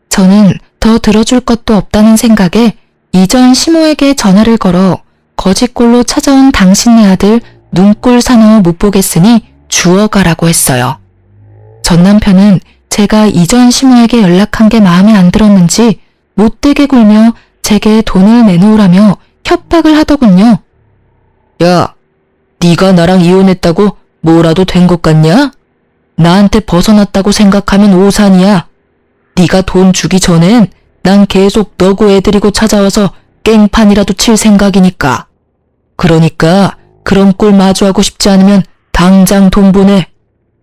저는 더 들어줄 것도 없다는 생각에 이전 시모에게 전화를 걸어 거짓골로 찾아온 당신네 아들 눈꼴 사나워 못 보겠으니 주워가라고 했어요. 전 남편은 제가 이전 시모에게 연락한 게 마음에 안 들었는지 못되게 굴며 제게 돈을 내놓으라며 협박을 하더군요. 야, 네가 나랑 이혼했다고 뭐라도 된 것 같냐? 나한테 벗어났다고 생각하면 오산이야. 네가 돈 주기 전엔 난 계속 너고 애들이고 찾아와서 깽판이라도 칠 생각이니까. 그러니까 그런 꼴 마주하고 싶지 않으면 당장 돈 보내.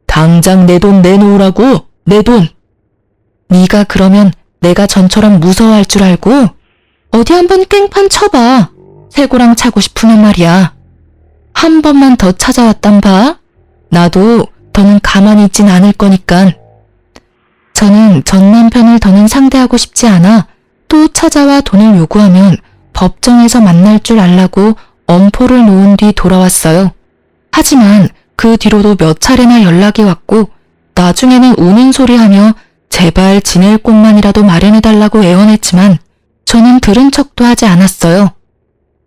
당장 내 돈 내놓으라고, 내 돈. 네가 그러면 내가 전처럼 무서워할 줄 알고? 어디 한번 깽판 쳐봐. 새고랑 차고 싶으면 말이야. 한 번만 더 찾아왔단 봐. 나도 더는 가만히 있진 않을 거니깐. 저는 전 남편을 더는 상대하고 싶지 않아 또 찾아와 돈을 요구하면 법정에서 만날 줄 알라고 엄포를 놓은 뒤 돌아왔어요. 하지만 그 뒤로도 몇 차례나 연락이 왔고 나중에는 우는 소리하며 제발 지낼 곳만이라도 마련해달라고 애원했지만 저는 들은 척도 하지 않았어요.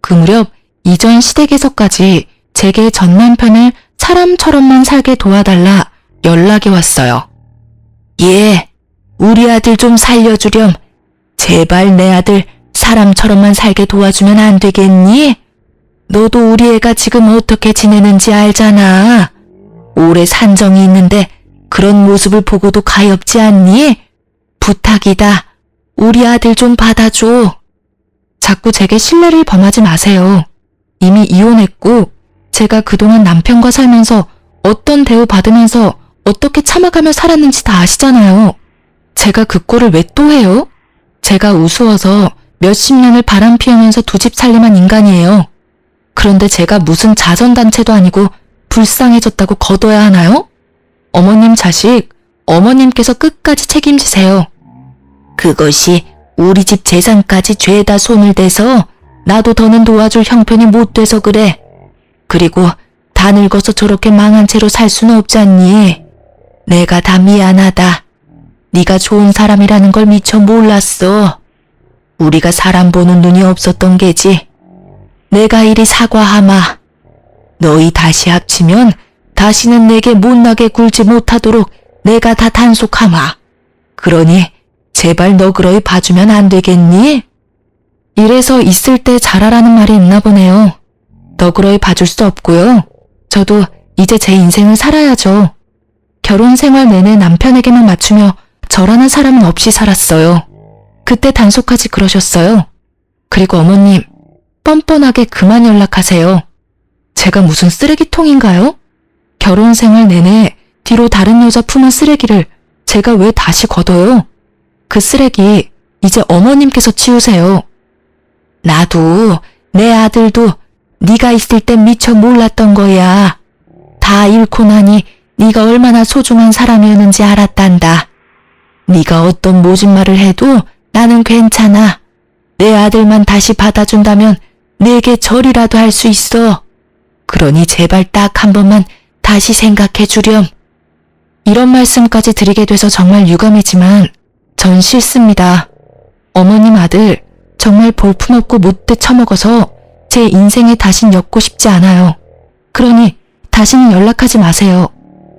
그 무렵 이전 시댁에서까지 제게 전 남편을 사람처럼만 살게 도와달라 연락이 왔어요. 예, 우리 아들 좀 살려주렴. 제발 내 아들 사람처럼만 살게 도와주면 안 되겠니? 너도 우리 애가 지금 어떻게 지내는지 알잖아. 오래 산정이 있는데 그런 모습을 보고도 가엾지 않니? 부탁이다. 우리 아들 좀 받아줘. 자꾸 제게 신뢰를 범하지 마세요. 이미 이혼했고 제가 그동안 남편과 살면서 어떤 대우 받으면서 어떻게 참아가며 살았는지 다 아시잖아요. 제가 그 꼴을 왜 또 해요? 제가 우스워서 몇십 년을 바람 피우면서 두 집 살림한 인간이에요. 그런데 제가 무슨 자선단체도 아니고 불쌍해졌다고 거둬야 하나요? 어머님 자식, 어머님께서 끝까지 책임지세요. 그것이 우리 집 재산까지 죄다 손을 대서 나도 더는 도와줄 형편이 못 돼서 그래. 그리고 다 늙어서 저렇게 망한 채로 살 수는 없잖니. 내가 다 미안하다. 네가 좋은 사람이라는 걸 미처 몰랐어. 우리가 사람 보는 눈이 없었던 게지. 내가 이리 사과하마. 너희 다시 합치면 다시는 내게 못나게 굴지 못하도록 내가 다 단속하마. 그러니 제발 너그러이 봐주면 안 되겠니? 이래서 있을 때 잘하라는 말이 있나 보네요. 너그러이 봐줄 수 없고요. 저도 이제 제 인생을 살아야죠. 결혼 생활 내내 남편에게만 맞추며 저라는 사람은 없이 살았어요. 그때 단속하지 그러셨어요. 그리고 어머님, 뻔뻔하게 그만 연락하세요. 제가 무슨 쓰레기통인가요? 결혼 생활 내내 뒤로 다른 여자 품은 쓰레기를 제가 왜 다시 걷어요? 그 쓰레기 이제 어머님께서 치우세요. 나도 내 아들도 네가 있을 땐 미처 몰랐던 거야. 다 잃고 나니 네가 얼마나 소중한 사람이었는지 알았단다. 네가 어떤 모진 말을 해도 나는 괜찮아. 내 아들만 다시 받아준다면 내게 절이라도 할 수 있어. 그러니 제발 딱 한 번만 다시 생각해 주렴. 이런 말씀까지 드리게 돼서 정말 유감이지만 전 싫습니다. 어머님 아들 정말 볼품없고 못돼 처먹어서 제 인생에 다신 엮고 싶지 않아요. 그러니 다시는 연락하지 마세요.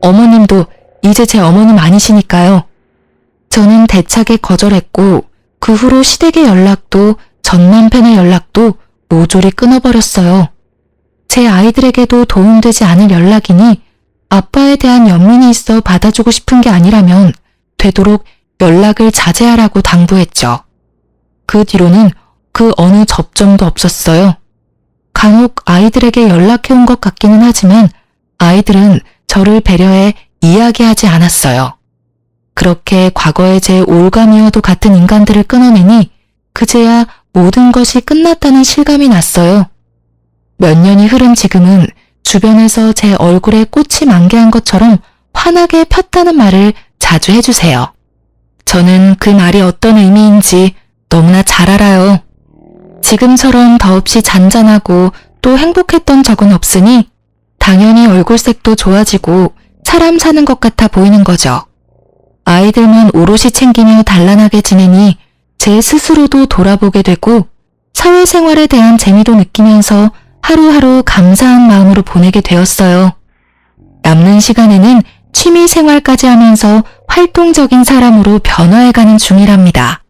어머님도 이제 제 어머님 아니시니까요. 저는 대차게 거절했고 그 후로 시댁의 연락도 전 남편의 연락도 모조리 끊어버렸어요. 제 아이들에게도 도움되지 않을 연락이니 아빠에 대한 연민이 있어 받아주고 싶은 게 아니라면 되도록 연락을 자제하라고 당부했죠. 그 뒤로는 그 어느 접점도 없었어요. 간혹 아이들에게 연락해온 것 같기는 하지만 아이들은 저를 배려해 이야기하지 않았어요. 그렇게 과거의 제 올가미와도 같은 인간들을 끊어내니 그제야 모든 것이 끝났다는 실감이 났어요. 몇 년이 흐른 지금은 주변에서 제 얼굴에 꽃이 만개한 것처럼 환하게 폈다는 말을 자주 해주세요. 저는 그 말이 어떤 의미인지 너무나 잘 알아요. 지금처럼 더없이 잔잔하고 또 행복했던 적은 없으니 당연히 얼굴색도 좋아지고 사람 사는 것 같아 보이는 거죠. 아이들만 오롯이 챙기며 단란하게 지내니 제 스스로도 돌아보게 되고 사회생활에 대한 재미도 느끼면서 하루하루 감사한 마음으로 보내게 되었어요. 남는 시간에는 취미생활까지 하면서 활동적인 사람으로 변화해가는 중이랍니다.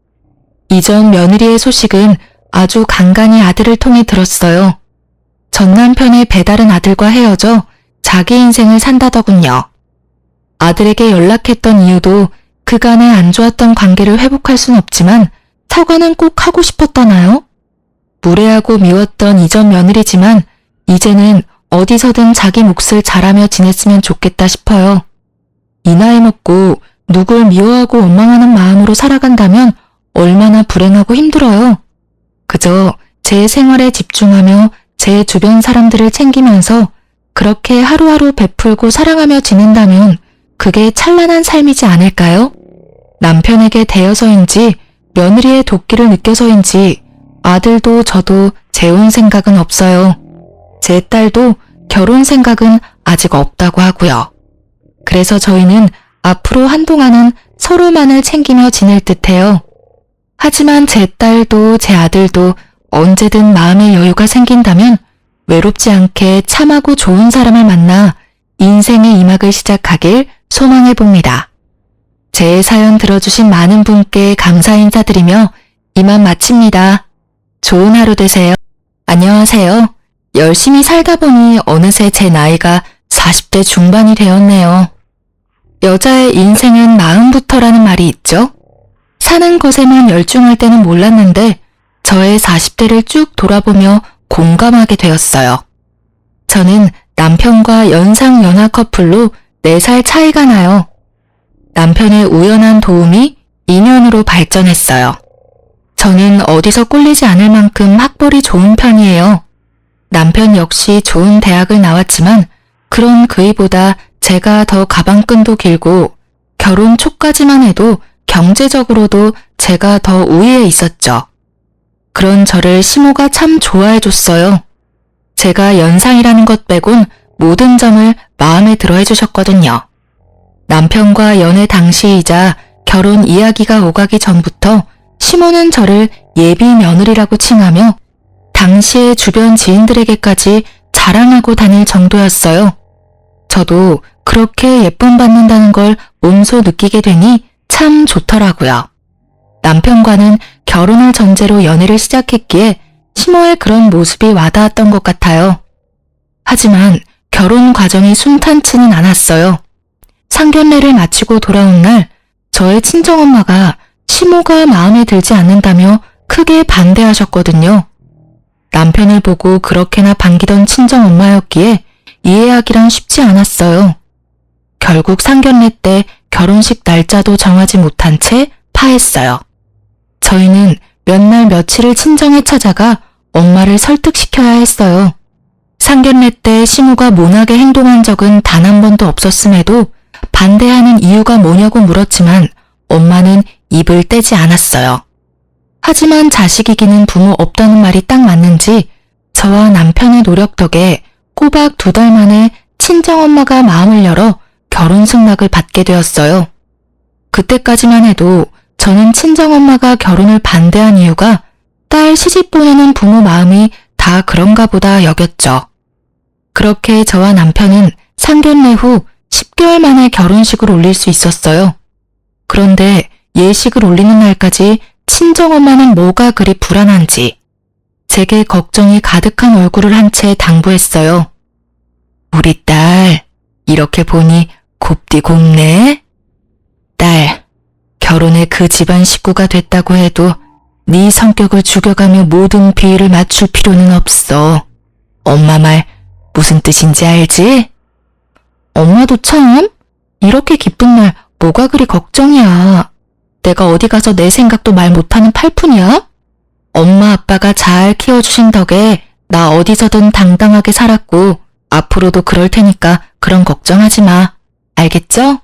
이전 며느리의 소식은 아주 간간히 아들을 통해 들었어요. 전 남편의 배다른 아들과 헤어져 자기 인생을 산다더군요. 아들에게 연락했던 이유도 그간의 안 좋았던 관계를 회복할 순 없지만 사과는 꼭 하고 싶었다나요? 무례하고 미웠던 이전 며느리지만 이제는 어디서든 자기 몫을 잘하며 지냈으면 좋겠다 싶어요. 이 나이 먹고 누굴 미워하고 원망하는 마음으로 살아간다면 얼마나 불행하고 힘들어요. 그저 제 생활에 집중하며 제 주변 사람들을 챙기면서 그렇게 하루하루 베풀고 사랑하며 지낸다면 그게 찬란한 삶이지 않을까요? 남편에게 대여서인지 며느리의 도끼를 느껴서인지 아들도 저도 재혼 생각은 없어요. 제 딸도 결혼 생각은 아직 없다고 하고요. 그래서 저희는 앞으로 한동안은 서로만을 챙기며 지낼 듯해요. 하지만 제 딸도 제 아들도 언제든 마음의 여유가 생긴다면 외롭지 않게 참하고 좋은 사람을 만나 인생의 이막을 시작하길 소망해봅니다. 제 사연 들어주신 많은 분께 감사 인사드리며 이만 마칩니다. 좋은 하루 되세요. 안녕하세요. 열심히 살다 보니 어느새 제 나이가 40대 중반이 되었네요. 여자의 인생은 마음부터라는 말이 있죠. 사는 것에만 열중할 때는 몰랐는데 저의 40대를 쭉 돌아보며 공감하게 되었어요. 저는 남편과 연상연하 커플로 4살 차이가 나요. 남편의 우연한 도움이 인연으로 발전했어요. 저는 어디서 꿀리지 않을 만큼 학벌이 좋은 편이에요. 남편 역시 좋은 대학을 나왔지만 그런 그이보다 제가 더 가방끈도 길고 결혼 초까지만 해도 경제적으로도 제가 더 우위에 있었죠. 그런 저를 시모가 참 좋아해줬어요. 제가 연상이라는 것 빼곤 모든 점을 마음에 들어 해주셨거든요. 남편과 연애 당시이자 결혼 이야기가 오가기 전부터 시모는 저를 예비 며느리라고 칭하며 당시의 주변 지인들에게까지 자랑하고 다닐 정도였어요. 저도 그렇게 예쁨 받는다는 걸 몸소 느끼게 되니 참 좋더라고요. 남편과는 결혼을 전제로 연애를 시작했기에 시모의 그런 모습이 와닿았던 것 같아요. 하지만 결혼 과정이 순탄치는 않았어요. 상견례를 마치고 돌아온 날 저의 친정엄마가 시모가 마음에 들지 않는다며 크게 반대하셨거든요. 남편을 보고 그렇게나 반기던 친정엄마였기에 이해하기란 쉽지 않았어요. 결국 상견례 때 결혼식 날짜도 정하지 못한 채 파했어요. 저희는 몇 날 며칠을 친정에 찾아가 엄마를 설득시켜야 했어요. 상견례 때 시모가 모나게 행동한 적은 단 한 번도 없었음에도 반대하는 이유가 뭐냐고 물었지만 엄마는 입을 떼지 않았어요. 하지만 자식이기는 부모 없다는 말이 딱 맞는지 저와 남편의 노력 덕에 꼬박 2달 만에 친정엄마가 마음을 열어 결혼 승낙을 받게 되었어요. 그때까지만 해도 저는 친정엄마가 결혼을 반대한 이유가 딸 시집 보내는 부모 마음이 다 그런가 보다 여겼죠. 그렇게 저와 남편은 상견례 후 10개월 만에 결혼식을 올릴 수 있었어요. 그런데 예식을 올리는 날까지 친정엄마는 뭐가 그리 불안한지 제게 걱정이 가득한 얼굴을 한 채 당부했어요. 우리 딸, 이렇게 보니 곱디 곱네? 딸, 결혼에 그 집안 식구가 됐다고 해도 네 성격을 죽여가며 모든 비위를 맞출 필요는 없어. 엄마 말 무슨 뜻인지 알지? 엄마도 참, 이렇게 기쁜 날 뭐가 그리 걱정이야. 내가 어디 가서 내 생각도 말 못하는 팔푼이야? 엄마 아빠가 잘 키워주신 덕에 나 어디서든 당당하게 살았고 앞으로도 그럴 테니까 그런 걱정하지 마. 알겠죠?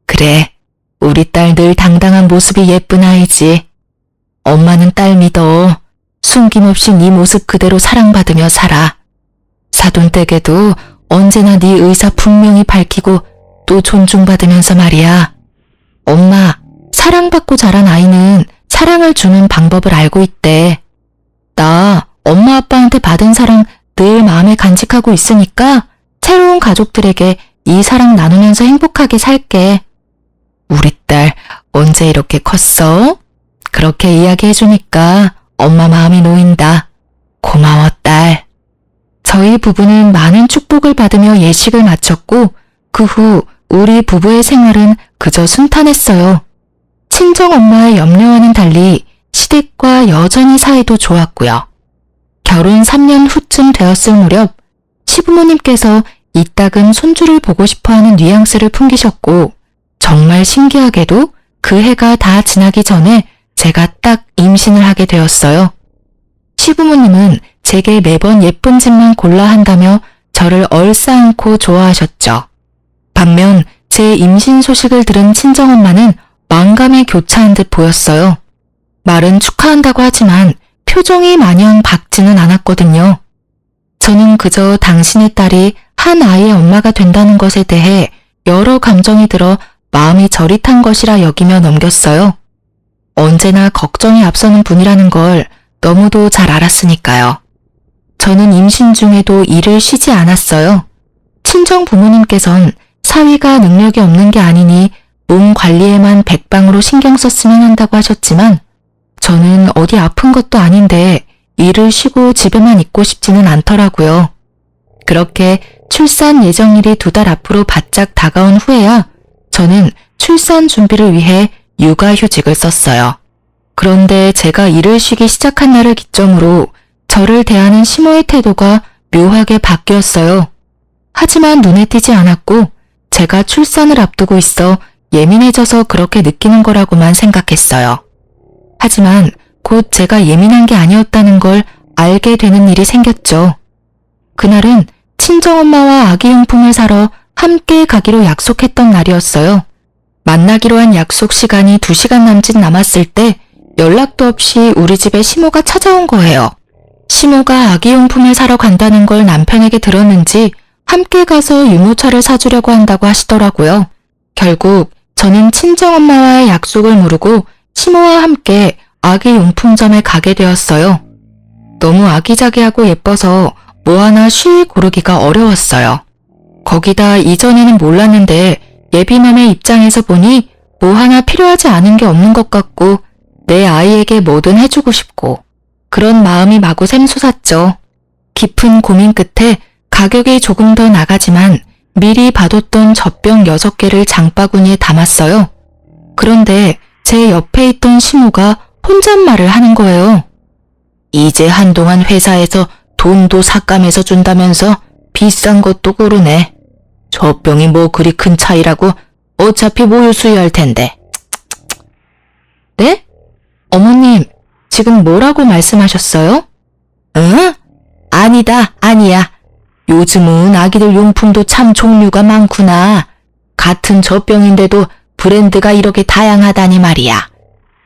그래, 우리 딸 늘 당당한 모습이 예쁜 아이지. 엄마는 딸 믿어. 숨김없이 네 모습 그대로 사랑받으며 살아. 사돈댁에도 언제나 네 의사 분명히 밝히고 또 존중받으면서 말이야. 엄마, 사랑받고 자란 아이는 사랑을 주는 방법을 알고 있대. 나 엄마 아빠한테 받은 사랑 늘 마음에 간직하고 있으니까 새로운 가족들에게 이 사랑 나누면서 행복하게 살게. 우리 딸 언제 이렇게 컸어? 그렇게 이야기해주니까 엄마 마음이 놓인다. 고마워 딸. 저희 부부는 많은 축복을 받으며 예식을 마쳤고 그 후 우리 부부의 생활은 그저 순탄했어요. 친정엄마의 염려와는 달리 시댁과 여전히 사이도 좋았고요. 결혼 3년 후쯤 되었을 무렵 시부모님께서 이따금 손주를 보고 싶어하는 뉘앙스를 풍기셨고 정말 신기하게도 그 해가 다 지나기 전에 제가 딱 임신을 하게 되었어요. 시부모님은 제게 매번 예쁜 집만 골라 한다며 저를 얼싸안고 좋아하셨죠. 반면 제 임신 소식을 들은 친정엄마는 만감에 교차한 듯 보였어요. 말은 축하한다고 하지만 표정이 마냥 밝지는 않았거든요. 저는 그저 당신의 딸이 한 아이의 엄마가 된다는 것에 대해 여러 감정이 들어 마음이 저릿한 것이라 여기며 넘겼어요. 언제나 걱정이 앞서는 분이라는 걸 너무도 잘 알았으니까요. 저는 임신 중에도 일을 쉬지 않았어요. 친정 부모님께선 사위가 능력이 없는 게 아니니 몸 관리에만 백방으로 신경 썼으면 한다고 하셨지만 저는 어디 아픈 것도 아닌데 일을 쉬고 집에만 있고 싶지는 않더라고요. 그렇게 출산 예정일이 2달 앞으로 바짝 다가온 후에야 저는 출산 준비를 위해 육아휴직을 썼어요. 그런데 제가 일을 쉬기 시작한 날을 기점으로 저를 대하는 시모의 태도가 묘하게 바뀌었어요. 하지만 눈에 띄지 않았고 제가 출산을 앞두고 있어 예민해져서 그렇게 느끼는 거라고만 생각했어요. 하지만 곧 제가 예민한 게 아니었다는 걸 알게 되는 일이 생겼죠. 그날은 친정엄마와 아기용품을 사러 함께 가기로 약속했던 날이었어요. 만나기로 한 약속 시간이 2시간 남짓 남았을 때 연락도 없이 우리 집에 시모가 찾아온 거예요. 시모가 아기용품을 사러 간다는 걸 남편에게 들었는지 함께 가서 유모차를 사주려고 한다고 하시더라고요. 결국 저는 친정엄마와의 약속을 무르고 시모와 함께 아기용품점에 가게 되었어요. 너무 아기자기하고 예뻐서 뭐 하나 쉬이 고르기가 어려웠어요. 거기다 이전에는 몰랐는데 예비맘의 입장에서 보니 뭐 하나 필요하지 않은 게 없는 것 같고 내 아이에게 뭐든 해주고 싶고 그런 마음이 마구 샘솟았죠. 깊은 고민 끝에 가격이 조금 더 나가지만 미리 봐뒀던 젖병 6개를 장바구니에 담았어요. 그런데 제 옆에 있던 시모가 혼잣말을 하는 거예요. 이제 한동안 회사에서 돈도 삭감해서 준다면서 비싼 것도 고르네. 젖병이 뭐 그리 큰 차이라고 어차피 모유 수유할 텐데. 네? 어머님, 지금 뭐라고 말씀하셨어요? 응? 아니다, 아니야. 요즘은 아기들 용품도 참 종류가 많구나. 같은 젖병인데도 브랜드가 이렇게 다양하다니 말이야.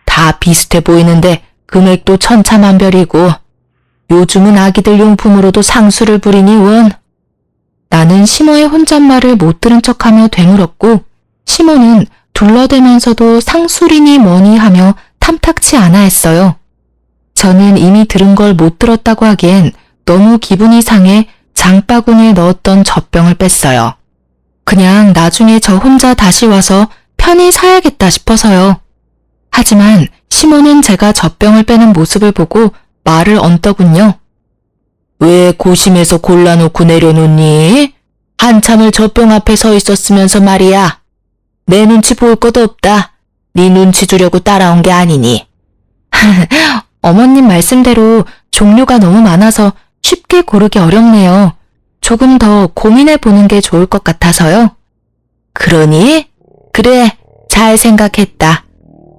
다 비슷해 보이는데 금액도 천차만별이고 요즘은 아기들 용품으로도 상수를 부리니 원. 나는 시모의 혼잣말을 못 들은 척하며 되물었고 시모는 둘러대면서도 상술이니 뭐니 하며 탐탁치 않아 했어요. 저는 이미 들은 걸 못 들었다고 하기엔 너무 기분이 상해 장바구니에 넣었던 젖병을 뺐어요. 그냥 나중에 저 혼자 다시 와서 편히 사야겠다 싶어서요. 하지만 시모는 제가 젖병을 빼는 모습을 보고 말을 얹더군요. 왜 고심해서 골라놓고 내려놓니? 한참을 젖병 앞에 서 있었으면서 말이야. 내 눈치 볼 것도 없다. 네 눈치 주려고 따라온 게 아니니. 어머님 말씀대로 종류가 너무 많아서 쉽게 고르기 어렵네요. 조금 더 고민해 보는 게 좋을 것 같아서요. 그러니? 그래, 잘 생각했다.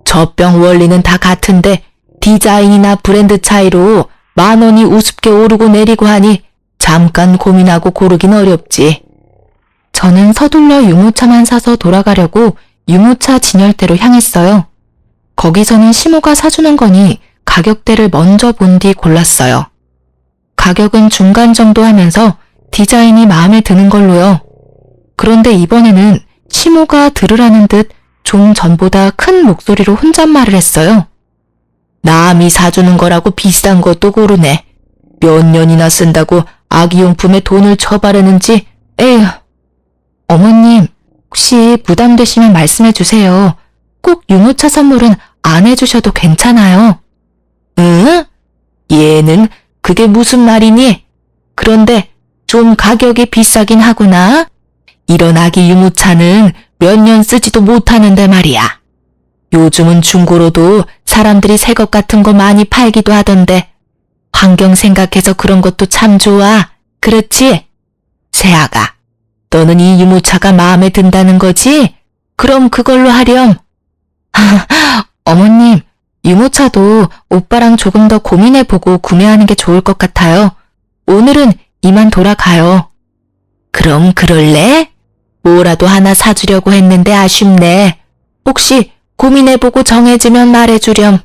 젖병 원리는 다 같은데 디자인이나 브랜드 차이로 10,000원이 우습게 오르고 내리고 하니 잠깐 고민하고 고르긴 어렵지. 저는 서둘러 유모차만 사서 돌아가려고 유모차 진열대로 향했어요. 거기서는 시모가 사주는 거니 가격대를 먼저 본 뒤 골랐어요. 가격은 중간 정도 하면서 디자인이 마음에 드는 걸로요. 그런데 이번에는 시모가 들으라는 듯 좀 전보다 큰 목소리로 혼잣말을 했어요. 남이 사주는 거라고 비싼 것도 고르네. 몇 년이나 쓴다고 아기용품에 돈을 쳐바르는지. 에휴. 어머님, 혹시 부담되시면 말씀해 주세요. 꼭 유모차 선물은 안 해주셔도 괜찮아요. 응? 얘는 그게 무슨 말이니? 그런데 좀 가격이 비싸긴 하구나. 이런 아기 유모차는 몇 년 쓰지도 못하는데 말이야. 요즘은 중고로도 사람들이 새 것 같은 거 많이 팔기도 하던데 환경 생각해서 그런 것도 참 좋아. 그렇지? 세아가, 너는 이 유모차가 마음에 든다는 거지? 그럼 그걸로 하렴. 어머님, 유모차도 오빠랑 조금 더 고민해보고 구매하는 게 좋을 것 같아요. 오늘은 이만 돌아가요. 그럼 그럴래? 뭐라도 하나 사주려고 했는데 아쉽네. 혹시 고민해보고 정해지면 말해주렴.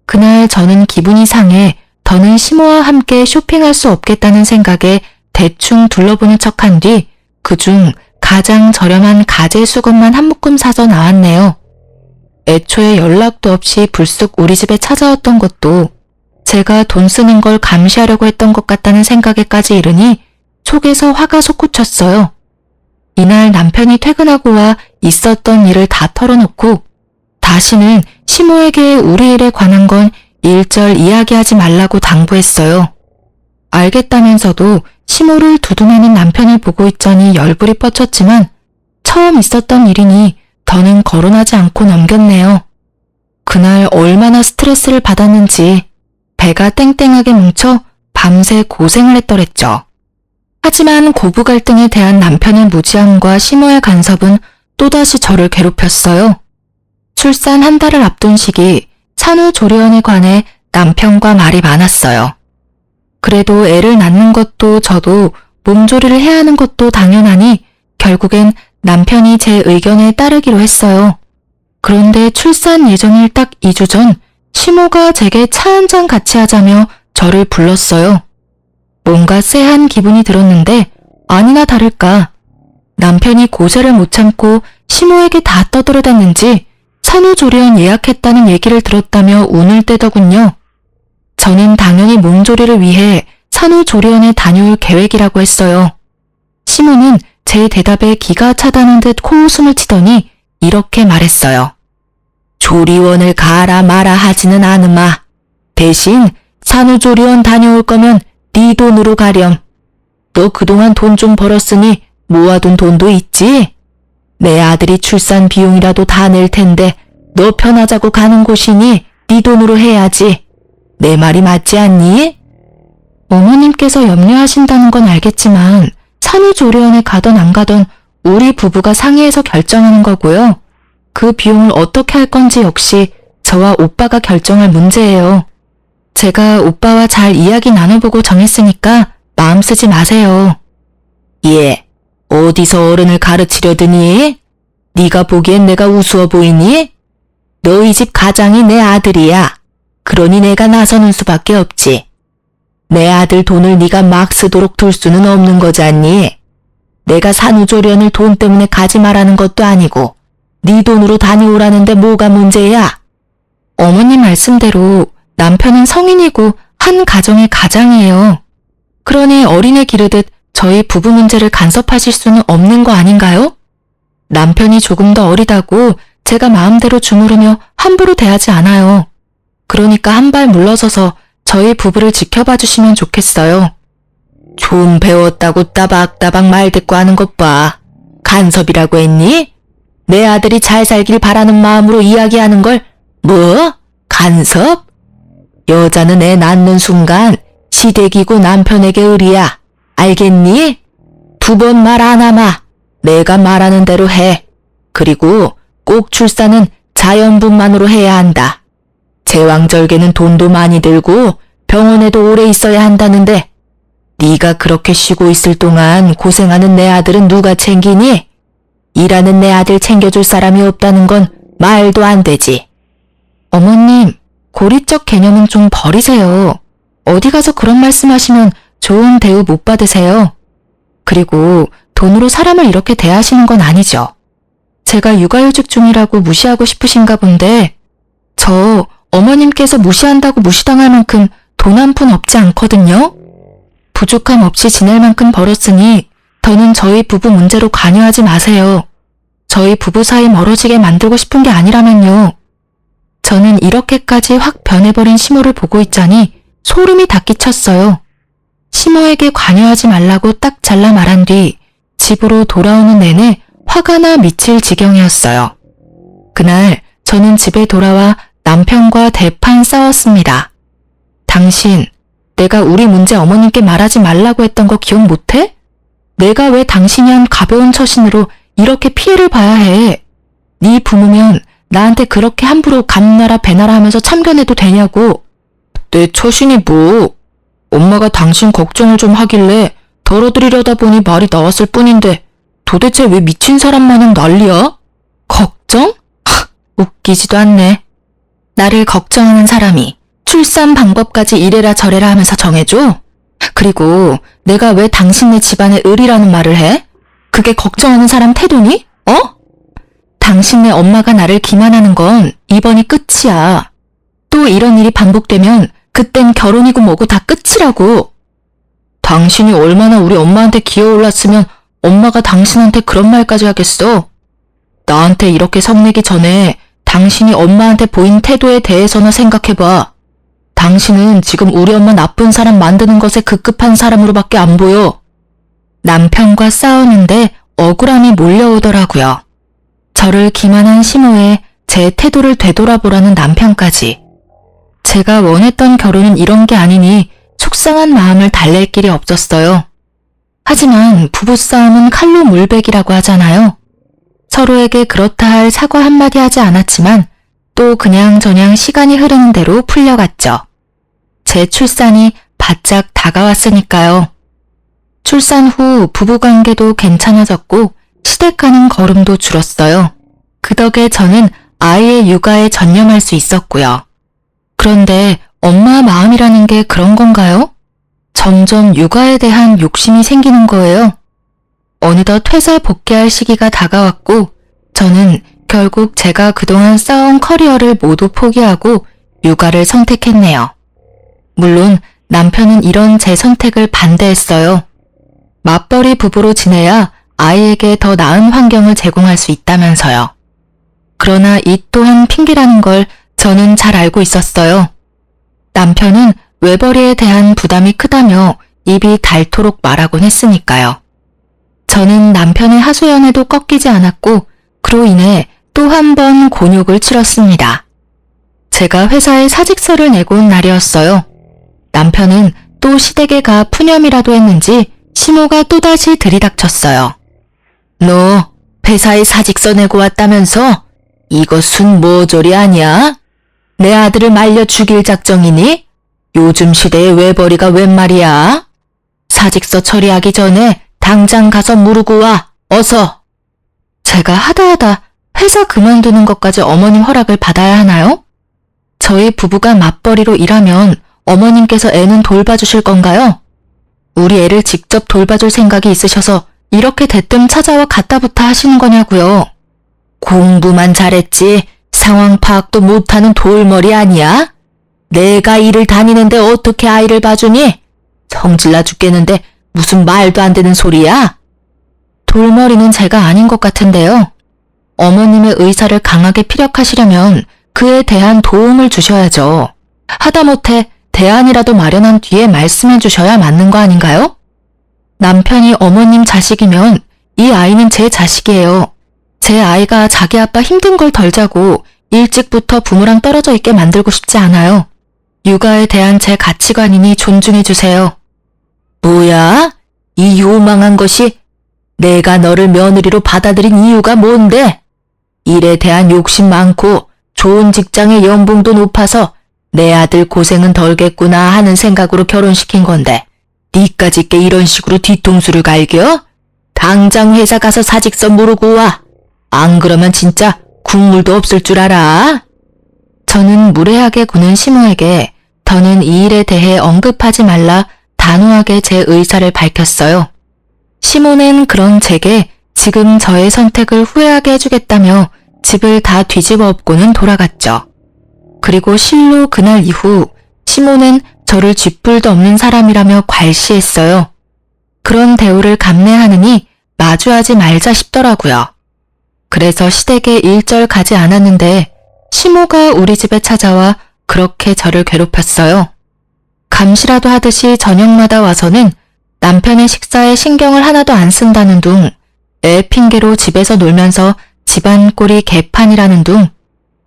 그날 저는 기분이 상해 더는 시모와 함께 쇼핑할 수 없겠다는 생각에 대충 둘러보는 척한 뒤 그중 가장 저렴한 가재 수건만 한 묶음 사서 나왔네요. 애초에 연락도 없이 불쑥 우리 집에 찾아왔던 것도 제가 돈 쓰는 걸 감시하려고 했던 것 같다는 생각에까지 이르니 속에서 화가 솟구쳤어요. 이날 남편이 퇴근하고 와 있었던 일을 다 털어놓고 다시는 시모에게 우리 일에 관한 건 일절 이야기하지 말라고 당부했어요. 알겠다면서도 시모를 두둔하는 남편을 보고 있자니 열불이 뻗쳤지만 처음 있었던 일이니 더는 거론하지 않고 넘겼네요. 그날 얼마나 스트레스를 받았는지 배가 땡땡하게 뭉쳐 밤새 고생을 했더랬죠. 하지만 고부 갈등에 대한 남편의 무지함과 시모의 간섭은 또다시 저를 괴롭혔어요. 출산 한 달을 앞둔 시기 산후조리원에 관해 남편과 말이 많았어요. 그래도 애를 낳는 것도 저도 몸조리를 해야 하는 것도 당연하니 결국엔 남편이 제 의견에 따르기로 했어요. 그런데 출산 예정일 딱 2주 전 시모가 제게 차 한 잔 같이 하자며 저를 불렀어요. 뭔가 쎄한 기분이 들었는데 아니나 다를까 남편이 고세를 못 참고 시모에게 다 떠들어댔는지 산후조리원 예약했다는 얘기를 들었다며 운을 떼더군요. 저는 당연히 몸조리를 위해 산후조리원에 다녀올 계획이라고 했어요. 시모는 제 대답에 기가 차다는 듯 코웃음을 치더니 이렇게 말했어요. 조리원을 가라 마라 하지는 않으마. 대신 산후조리원 다녀올 거면 네 돈으로 가렴. 너 그동안 돈 좀 벌었으니 모아둔 돈도 있지? 내 아들이 출산 비용이라도 다 낼 텐데 너 편하자고 가는 곳이니 네 돈으로 해야지. 내 말이 맞지 않니? 어머님께서 염려하신다는 건 알겠지만 산후조리원에 가던 안 가던 우리 부부가 상의해서 결정하는 거고요. 그 비용을 어떻게 할 건지 역시 저와 오빠가 결정할 문제예요. 제가 오빠와 잘 이야기 나눠보고 정했으니까 마음 쓰지 마세요. 예, 어디서 어른을 가르치려드니? 네가 보기엔 내가 우스워 보이니? 너희 집 가장이 내 아들이야. 그러니 내가 나서는 수밖에 없지. 내 아들 돈을 네가 막 쓰도록 둘 수는 없는 거잖니. 내가 산후조리원을 돈 때문에 가지 말라는 것도 아니고 네 돈으로 다녀오라는데 뭐가 문제야? 어머님 말씀대로 남편은 성인이고 한 가정의 가장이에요. 그러니 어린애 기르듯 저희 부부 문제를 간섭하실 수는 없는 거 아닌가요? 남편이 조금 더 어리다고 제가 마음대로 주무르며 함부로 대하지 않아요. 그러니까 한 발 물러서서 저희 부부를 지켜봐 주시면 좋겠어요. 좀 배웠다고 따박따박 말 듣고 하는 것 봐. 간섭이라고 했니? 내 아들이 잘 살길 바라는 마음으로 이야기하는 걸 뭐? 간섭? 여자는 애 낳는 순간 시댁이고 남편에게 의리야. 알겠니? 두 번 말 안 하마. 내가 말하는 대로 해. 그리고 꼭 출산은 자연분만으로 해야 한다. 제왕절개는 돈도 많이 들고 병원에도 오래 있어야 한다는데 네가 그렇게 쉬고 있을 동안 고생하는 내 아들은 누가 챙기니? 일하는 내 아들 챙겨줄 사람이 없다는 건 말도 안 되지. 어머님, 고리적 개념은 좀 버리세요. 어디 가서 그런 말씀하시면 좋은 대우 못 받으세요. 그리고 돈으로 사람을 이렇게 대하시는 건 아니죠. 제가 육아휴직 중이라고 무시하고 싶으신가 본데 저 어머님께서 무시한다고 무시당할 만큼 돈 한 푼 없지 않거든요. 부족함 없이 지낼 만큼 벌었으니 더는 저희 부부 문제로 관여하지 마세요. 저희 부부 사이 멀어지게 만들고 싶은 게 아니라면요. 저는 이렇게까지 확 변해버린 시모를 보고 있자니 소름이 다 끼쳤어요. 시모에게 관여하지 말라고 딱 잘라 말한 뒤 집으로 돌아오는 내내 화가 나 미칠 지경이었어요. 그날 저는 집에 돌아와 남편과 대판 싸웠습니다. 당신, 내가 우리 문제 어머님께 말하지 말라고 했던 거 기억 못해? 내가 왜 당신이 한 가벼운 처신으로 이렇게 피해를 봐야 해? 네 부모면 나한테 그렇게 함부로 감나라 배나라 하면서 참견해도 되냐고. 내 처신이 뭐? 엄마가 당신 걱정을 좀 하길래 덜어드리려다 보니 말이 나왔을 뿐인데 도대체 왜 미친 사람 마냥 난리야? 걱정? 웃기지도 않네. 나를 걱정하는 사람이 출산 방법까지 이래라 저래라 하면서 정해줘? 그리고 내가 왜 당신네 집안의 을이라는 말을 해? 그게 걱정하는 사람 태도니? 당신네 엄마가 나를 기만하는 건 이번이 끝이야. 또 이런 일이 반복되면 그땐 결혼이고 뭐고 다 끝이라고. 당신이 얼마나 우리 엄마한테 기어올랐으면 엄마가 당신한테 그런 말까지 하겠어? 나한테 이렇게 성내기 전에 당신이 엄마한테 보인 태도에 대해서나 생각해봐. 당신은 지금 우리 엄마 나쁜 사람 만드는 것에 급급한 사람으로밖에 안 보여. 남편과 싸우는데 억울함이 몰려오더라고요. 저를 기만한 시모에 제 태도를 되돌아보라는 남편까지. 제가 원했던 결혼은 이런 게 아니니 속상한 마음을 달랠 길이 없었어요. 하지만 부부싸움은 칼로 물베기라고 하잖아요. 서로에게 그렇다 할 사과 한마디 하지 않았지만 또 그냥저냥 시간이 흐르는 대로 풀려갔죠. 제 출산이 바짝 다가왔으니까요. 출산 후 부부관계도 괜찮아졌고 시댁가는 걸음도 줄었어요. 그 덕에 저는 아이의 육아에 전념할 수 있었고요. 그런데 엄마 마음이라는 게 그런 건가요? 점점 육아에 대한 욕심이 생기는 거예요. 어느덧 회사 복귀할 시기가 다가왔고 저는 결국 제가 그동안 쌓아온 커리어를 모두 포기하고 육아를 선택했네요. 물론 남편은 이런 제 선택을 반대했어요. 맞벌이 부부로 지내야 아이에게 더 나은 환경을 제공할 수 있다면서요. 그러나 이 또한 핑계라는 걸 저는 잘 알고 있었어요. 남편은 외벌이에 대한 부담이 크다며 입이 닳도록 말하곤 했으니까요. 저는 남편의 하소연에도 꺾이지 않았고 그로 인해 또 한 번 곤욕을 치렀습니다. 제가 회사에 사직서를 내고 온 날이었어요. 남편은 또 시댁에 가 푸념이라도 했는지 시모가 또다시 들이닥쳤어요. 너 회사에 사직서 내고 왔다면서? 이것은 모조리 아니야? 내 아들을 말려 죽일 작정이니? 요즘 시대에 외벌이가 웬 말이야? 사직서 처리하기 전에 당장 가서 무르고 와. 어서. 제가 하다하다 회사 그만두는 것까지 어머님 허락을 받아야 하나요? 저희 부부가 맞벌이로 일하면 어머님께서 애는 돌봐주실 건가요? 우리 애를 직접 돌봐줄 생각이 있으셔서 이렇게 대뜸 찾아와 갖다부터 하시는 거냐고요. 공부만 잘했지 상황 파악도 못하는 돌머리 아니야? 내가 일을 다니는데 어떻게 아이를 봐주니? 성질나 죽겠는데 무슨 말도 안 되는 소리야? 돌머리는 제가 아닌 것 같은데요. 어머님의 의사를 강하게 피력하시려면 그에 대한 도움을 주셔야죠. 하다못해 대안이라도 마련한 뒤에 말씀해 주셔야 맞는 거 아닌가요? 남편이 어머님 자식이면 이 아이는 제 자식이에요. 제 아이가 자기 아빠 힘든 걸 덜 자고 일찍부터 부모랑 떨어져 있게 만들고 싶지 않아요. 육아에 대한 제 가치관이니 존중해 주세요. 뭐야? 이 요망한 것이 내가 너를 며느리로 받아들인 이유가 뭔데? 일에 대한 욕심 많고 좋은 직장의 연봉도 높아서 내 아들 고생은 덜겠구나 하는 생각으로 결혼시킨 건데 니까짓게 이런 식으로 뒤통수를 갈겨? 당장 회사 가서 사직서 모르고 와. 안 그러면 진짜 국물도 없을 줄 알아. 저는 무례하게 구는 시모에게 더는 이 일에 대해 언급하지 말라 단호하게 제 의사를 밝혔어요. 시모는 그런 제게 지금 저의 선택을 후회하게 해주겠다며 집을 다 뒤집어 엎고는 돌아갔죠. 그리고 실로 그날 이후 시모는 저를 쥐뿔도 없는 사람이라며 괄시했어요. 그런 대우를 감내하느니 마주하지 말자 싶더라고요. 그래서 시댁에 일절 가지 않았는데 시모가 우리 집에 찾아와 그렇게 저를 괴롭혔어요. 감시라도 하듯이 저녁마다 와서는 남편의 식사에 신경을 하나도 안 쓴다는 둥, 애 핑계로 집에서 놀면서 집안 꼴이 개판이라는 둥,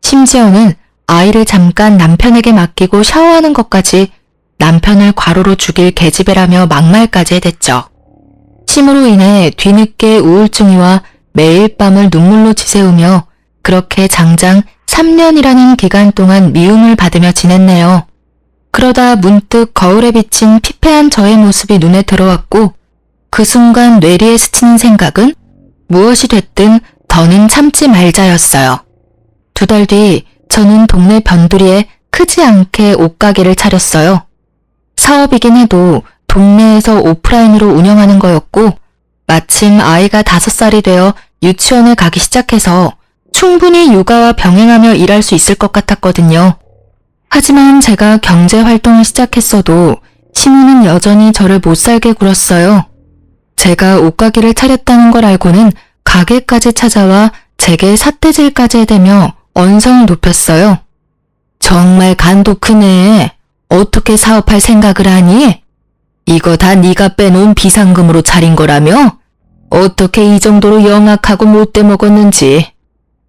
심지어는 아이를 잠깐 남편에게 맡기고 샤워하는 것까지 남편을 과로로 죽일 계집애라며 막말까지 해댔죠. 심으로 인해 뒤늦게 우울증이 와 매일 밤을 눈물로 지새우며 그렇게 장장 3년이라는 기간 동안 미움을 받으며 지냈네요. 그러다 문득 거울에 비친 피폐한 저의 모습이 눈에 들어왔고 그 순간 뇌리에 스치는 생각은 무엇이 됐든 더는 참지 말자였어요. 2달 뒤 저는 동네 변두리에 크지 않게 옷가게를 차렸어요. 사업이긴 해도 동네에서 오프라인으로 운영하는 거였고 마침 아이가 5살이 되어 유치원에 가기 시작해서 충분히 육아와 병행하며 일할 수 있을 것 같았거든요. 하지만 제가 경제활동을 시작했어도 시모는 여전히 저를 못살게 굴었어요. 제가 옷가게를 차렸다는 걸 알고는 가게까지 찾아와 제게 삿대질까지 해대며 언성을 높였어요. 정말 간도 크네. 어떻게 사업할 생각을 하니? 이거 다 네가 빼놓은 비상금으로 차린 거라며? 어떻게 이 정도로 영악하고 못돼 먹었는지.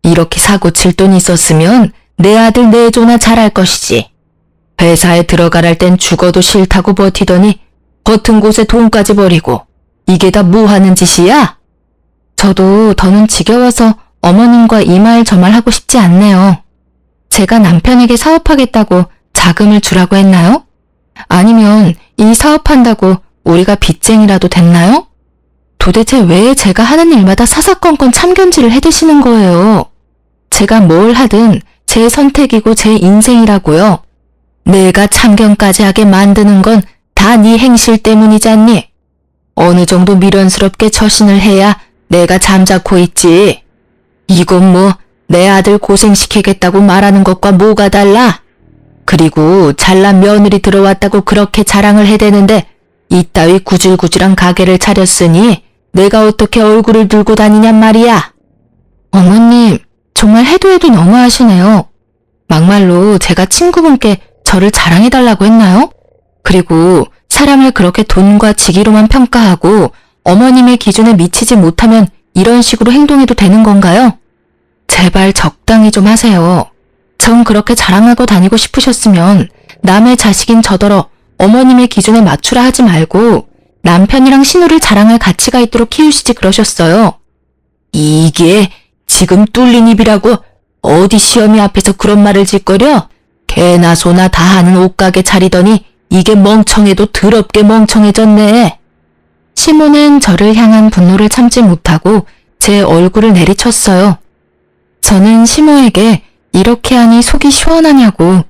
이렇게 사고 칠 돈 있었으면 내 아들 내조나 잘할 것이지. 회사에 들어가랄 땐 죽어도 싫다고 버티더니 버튼 곳에 돈까지 버리고 이게 다 뭐 하는 짓이야? 저도 더는 지겨워서 어머님과 이 말 저 말 하고 싶지 않네요. 제가 남편에게 사업하겠다고 자금을 주라고 했나요? 아니면 이 사업한다고 우리가 빚쟁이라도 됐나요? 도대체 왜 제가 하는 일마다 사사건건 참견질을 해대시는 거예요? 제가 뭘 하든 제 선택이고 제 인생이라고요. 내가 참견까지 하게 만드는 건 다 네 행실 때문이잖니. 어느 정도 미련스럽게 처신을 해야 내가 잠자코 있지. 이건 뭐 내 아들 고생시키겠다고 말하는 것과 뭐가 달라? 그리고 잘난 며느리 들어왔다고 그렇게 자랑을 해대는데 이따위 구질구질한 가게를 차렸으니 내가 어떻게 얼굴을 들고 다니냔 말이야. 어머님, 정말 해도 해도 너무하시네요. 막말로 제가 친구분께 저를 자랑해달라고 했나요? 그리고 사람을 그렇게 돈과 직위로만 평가하고 어머님의 기준에 미치지 못하면 이런 식으로 행동해도 되는 건가요? 제발 적당히 좀 하세요. 전 그렇게 자랑하고 다니고 싶으셨으면 남의 자식인 저더러 어머님의 기준에 맞추라 하지 말고 남편이랑 신우를 자랑할 가치가 있도록 키우시지 그러셨어요. 이게 지금 뚫린 입이라고 어디 시어미 앞에서 그런 말을 짓거려? 개나 소나 다 하는 옷가게 차리더니 이게 멍청해도 더럽게 멍청해졌네. 시모는 저를 향한 분노를 참지 못하고 제 얼굴을 내리쳤어요. 저는 시모에게 이렇게 하니 속이 시원하냐고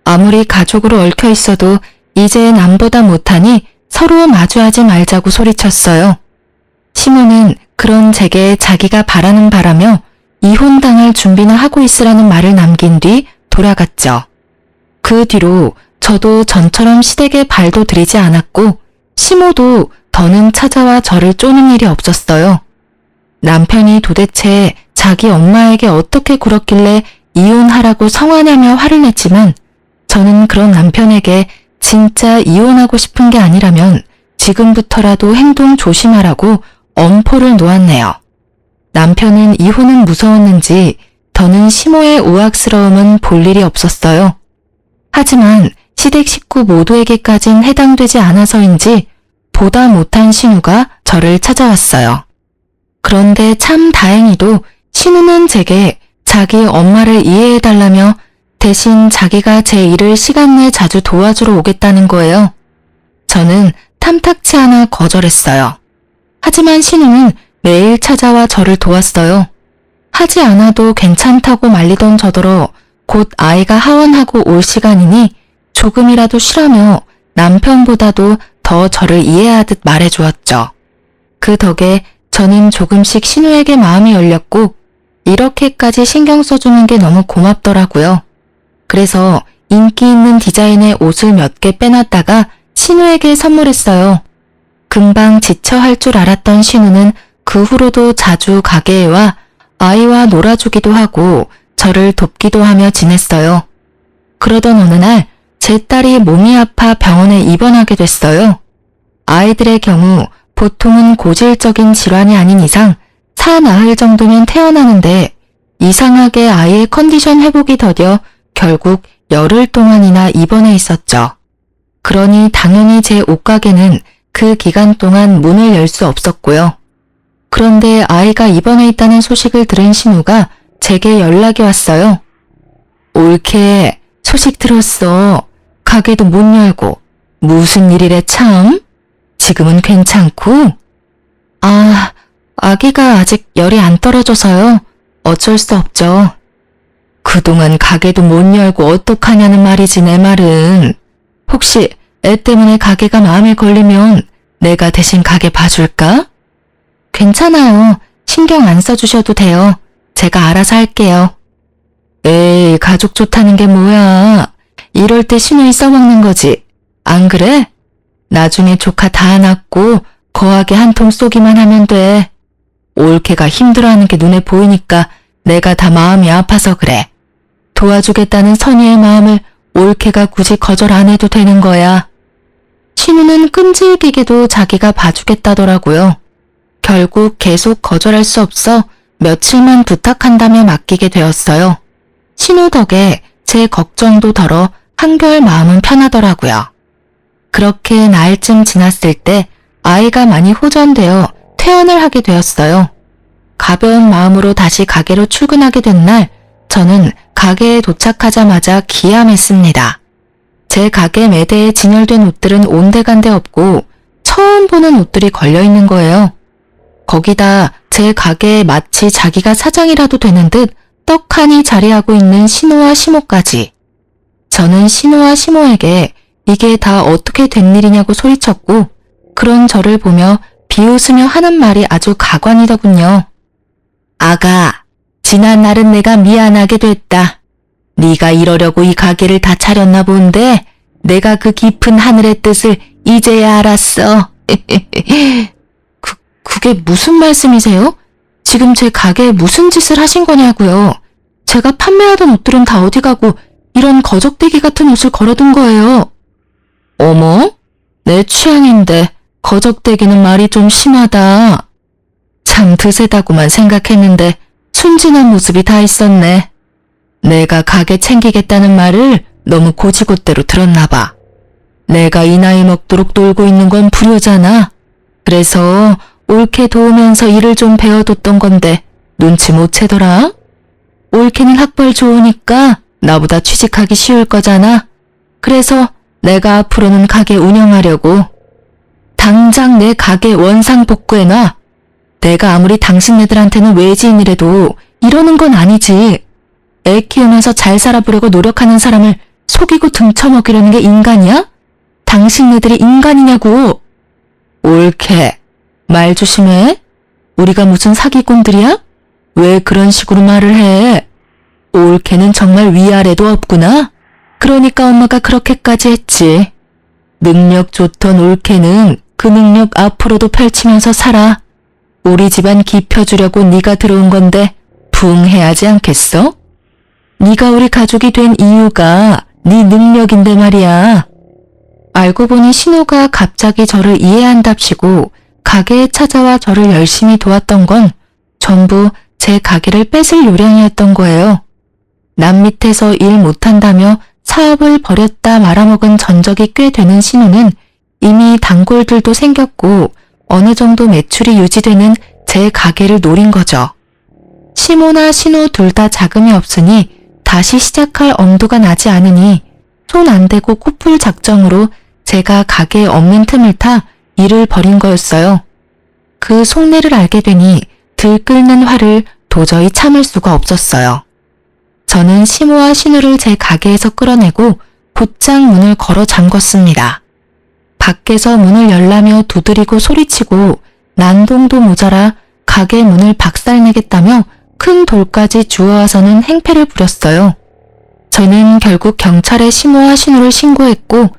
아무리 가족으로 얽혀 있어도 이제 남보다 못하니 서로 마주하지 말자고 소리쳤어요. 신우는 그런 제게 자기가 바라는 바라며 이혼당할 준비나 하고 있으라는 말을 남긴 뒤 돌아갔죠. 그 뒤로 저도 전처럼 시댁에 발도 들이지 않았고 시모도 더는 찾아와 저를 쪼는 일이 없었어요. 남편이 도대체 자기 엄마에게 어떻게 굴었길래 이혼하라고 성화냐며 화를 냈지만 저는 그런 남편에게 진짜 이혼하고 싶은 게 아니라면 지금부터라도 행동 조심하라고 엄포를 놓았네요. 남편은 이혼은 무서웠는지 더는 시모의 우악스러움은 볼 일이 없었어요. 하지만 시댁 식구 모두에게까진 해당되지 않아서인지 보다 못한 신우가 저를 찾아왔어요. 그런데 참 다행히도 신우는 제게 자기 엄마를 이해해달라며 대신 자기가 제 일을 시간 내 자주 도와주러 오겠다는 거예요. 저는 탐탁치 않아 거절했어요. 하지만 신우는 매일 찾아와 저를 도왔어요. 하지 않아도 괜찮다고 말리던 저더러 곧 아이가 하원하고 올 시간이니 조금이라도 쉬라며 남편보다도 더 저를 이해하듯 말해주었죠. 그 덕에 저는 조금씩 신우에게 마음이 열렸고 이렇게까지 신경 써주는 게 너무 고맙더라고요. 그래서 인기 있는 디자인의 옷을 몇 개 빼놨다가 신우에게 선물했어요. 금방 지쳐 할 줄 알았던 신우는 그 후로도 자주 가게에 와 아이와 놀아주기도 하고 저를 돕기도 하며 지냈어요. 그러던 어느 날 제 딸이 몸이 아파 병원에 입원하게 됐어요. 아이들의 경우 보통은 고질적인 질환이 아닌 이상 사나흘 정도면 퇴원하는데 이상하게 아이의 컨디션 회복이 더뎌 결국 열흘 동안이나 입원해 있었죠. 그러니 당연히 제 옷가게는 그 기간 동안 문을 열 수 없었고요. 그런데 아이가 입원해 있다는 소식을 들은 신우가 제게 연락이 왔어요. 옳게 소식 들었어. 가게도 못 열고 무슨 일이래 참. 지금은 괜찮고? 아, 아기가 아직 열이 안 떨어져서요. 어쩔 수 없죠. 그동안 가게도 못 열고 어떡하냐는 말이지 내 말은. 혹시 애 때문에 가게가 마음에 걸리면 내가 대신 가게 봐줄까? 괜찮아요. 신경 안 써주셔도 돼요. 제가 알아서 할게요. 에이, 가족 좋다는 게 뭐야. 이럴 때 신우이 써먹는 거지. 안 그래? 나중에 조카 다 낳고 거하게 한 통 쏘기만 하면 돼. 올케가 힘들어하는 게 눈에 보이니까 내가 다 마음이 아파서 그래. 도와주겠다는 선의의 마음을 올케가 굳이 거절 안 해도 되는 거야. 신우는 끈질기게도 자기가 봐주겠다더라고요. 결국 계속 거절할 수 없어 며칠만 부탁한다며 맡기게 되었어요. 신우 덕에 제 걱정도 덜어 한결 마음은 편하더라고요. 그렇게 나흘쯤 지났을 때 아이가 많이 호전되어 퇴원을 하게 되었어요. 가벼운 마음으로 다시 가게로 출근하게 된 날, 저는 가게에 도착하자마자 기함했습니다. 제 가게 매대에 진열된 옷들은 온데간데 없고 처음 보는 옷들이 걸려있는 거예요. 거기다 제 가게에 마치 자기가 사장이라도 되는 듯 떡하니 자리하고 있는 신우와 시모까지. 저는 신우와 시모에게 이게 다 어떻게 된 일이냐고 소리쳤고 그런 저를 보며 비웃으며 하는 말이 아주 가관이더군요. 아가, 지난 날은 내가 미안하게 됐다. 네가 이러려고 이 가게를 다 차렸나 본데 내가 그 깊은 하늘의 뜻을 이제야 알았어. 그게 무슨 말씀이세요? 지금 제 가게에 무슨 짓을 하신 거냐고요. 제가 판매하던 옷들은 다 어디 가고 이런 거적대기 같은 옷을 걸어둔 거예요. 어머? 내 취향인데 거적대기는 말이 좀 심하다. 참 드세다고만 생각했는데 순진한 모습이 다 있었네. 내가 가게 챙기겠다는 말을 너무 고지곳대로 들었나 봐. 내가 이 나이 먹도록 놀고 있는 건 불효잖아. 그래서 옳게 도우면서 일을 좀 배워뒀던 건데 눈치 못 채더라. 옳게는 학벌 좋으니까 나보다 취직하기 쉬울 거잖아. 그래서 내가 앞으로는 가게 운영하려고. 당장 내 가게 원상 복구해놔. 내가 아무리 당신네들한테는 외지인이라도 이러는 건 아니지. 애 키우면서 잘 살아보려고 노력하는 사람을 속이고 등쳐먹이려는 게 인간이야? 당신네들이 인간이냐고. 옳게. 말 조심해. 우리가 무슨 사기꾼들이야? 왜 그런 식으로 말을 해? 올케는 정말 위아래도 없구나. 그러니까 엄마가 그렇게까지 했지. 능력 좋던 올케는 그 능력 앞으로도 펼치면서 살아. 우리 집안 깊혀주려고 네가 들어온 건데 붕 해야지 않겠어? 네가 우리 가족이 된 이유가 네 능력인데 말이야. 알고 보니 신우가 갑자기 저를 이해한답시고 가게에 찾아와 저를 열심히 도왔던 건 전부 제 가게를 뺏을 요량이었던 거예요. 남 밑에서 일 못한다며 사업을 버렸다 말아먹은 전적이 꽤 되는 신우는 이미 단골들도 생겼고 어느 정도 매출이 유지되는 제 가게를 노린 거죠. 시모나 신우 둘 다 자금이 없으니 다시 시작할 엄두가 나지 않으니 손 안 대고 코풀 작정으로 제가 가게에 없는 틈을 타 일을 벌인 거였어요. 그 속내를 알게 되니 들끓는 화를 도저히 참을 수가 없었어요. 저는 시모와 신우를 제 가게에서 끌어내고 곧장 문을 걸어 잠궜습니다. 밖에서 문을 열라며 두드리고 소리치고 난동도 모자라 가게 문을 박살내겠다며 큰 돌까지 주워와서는 행패를 부렸어요. 저는 결국 경찰에 시모와 신우를 신고했고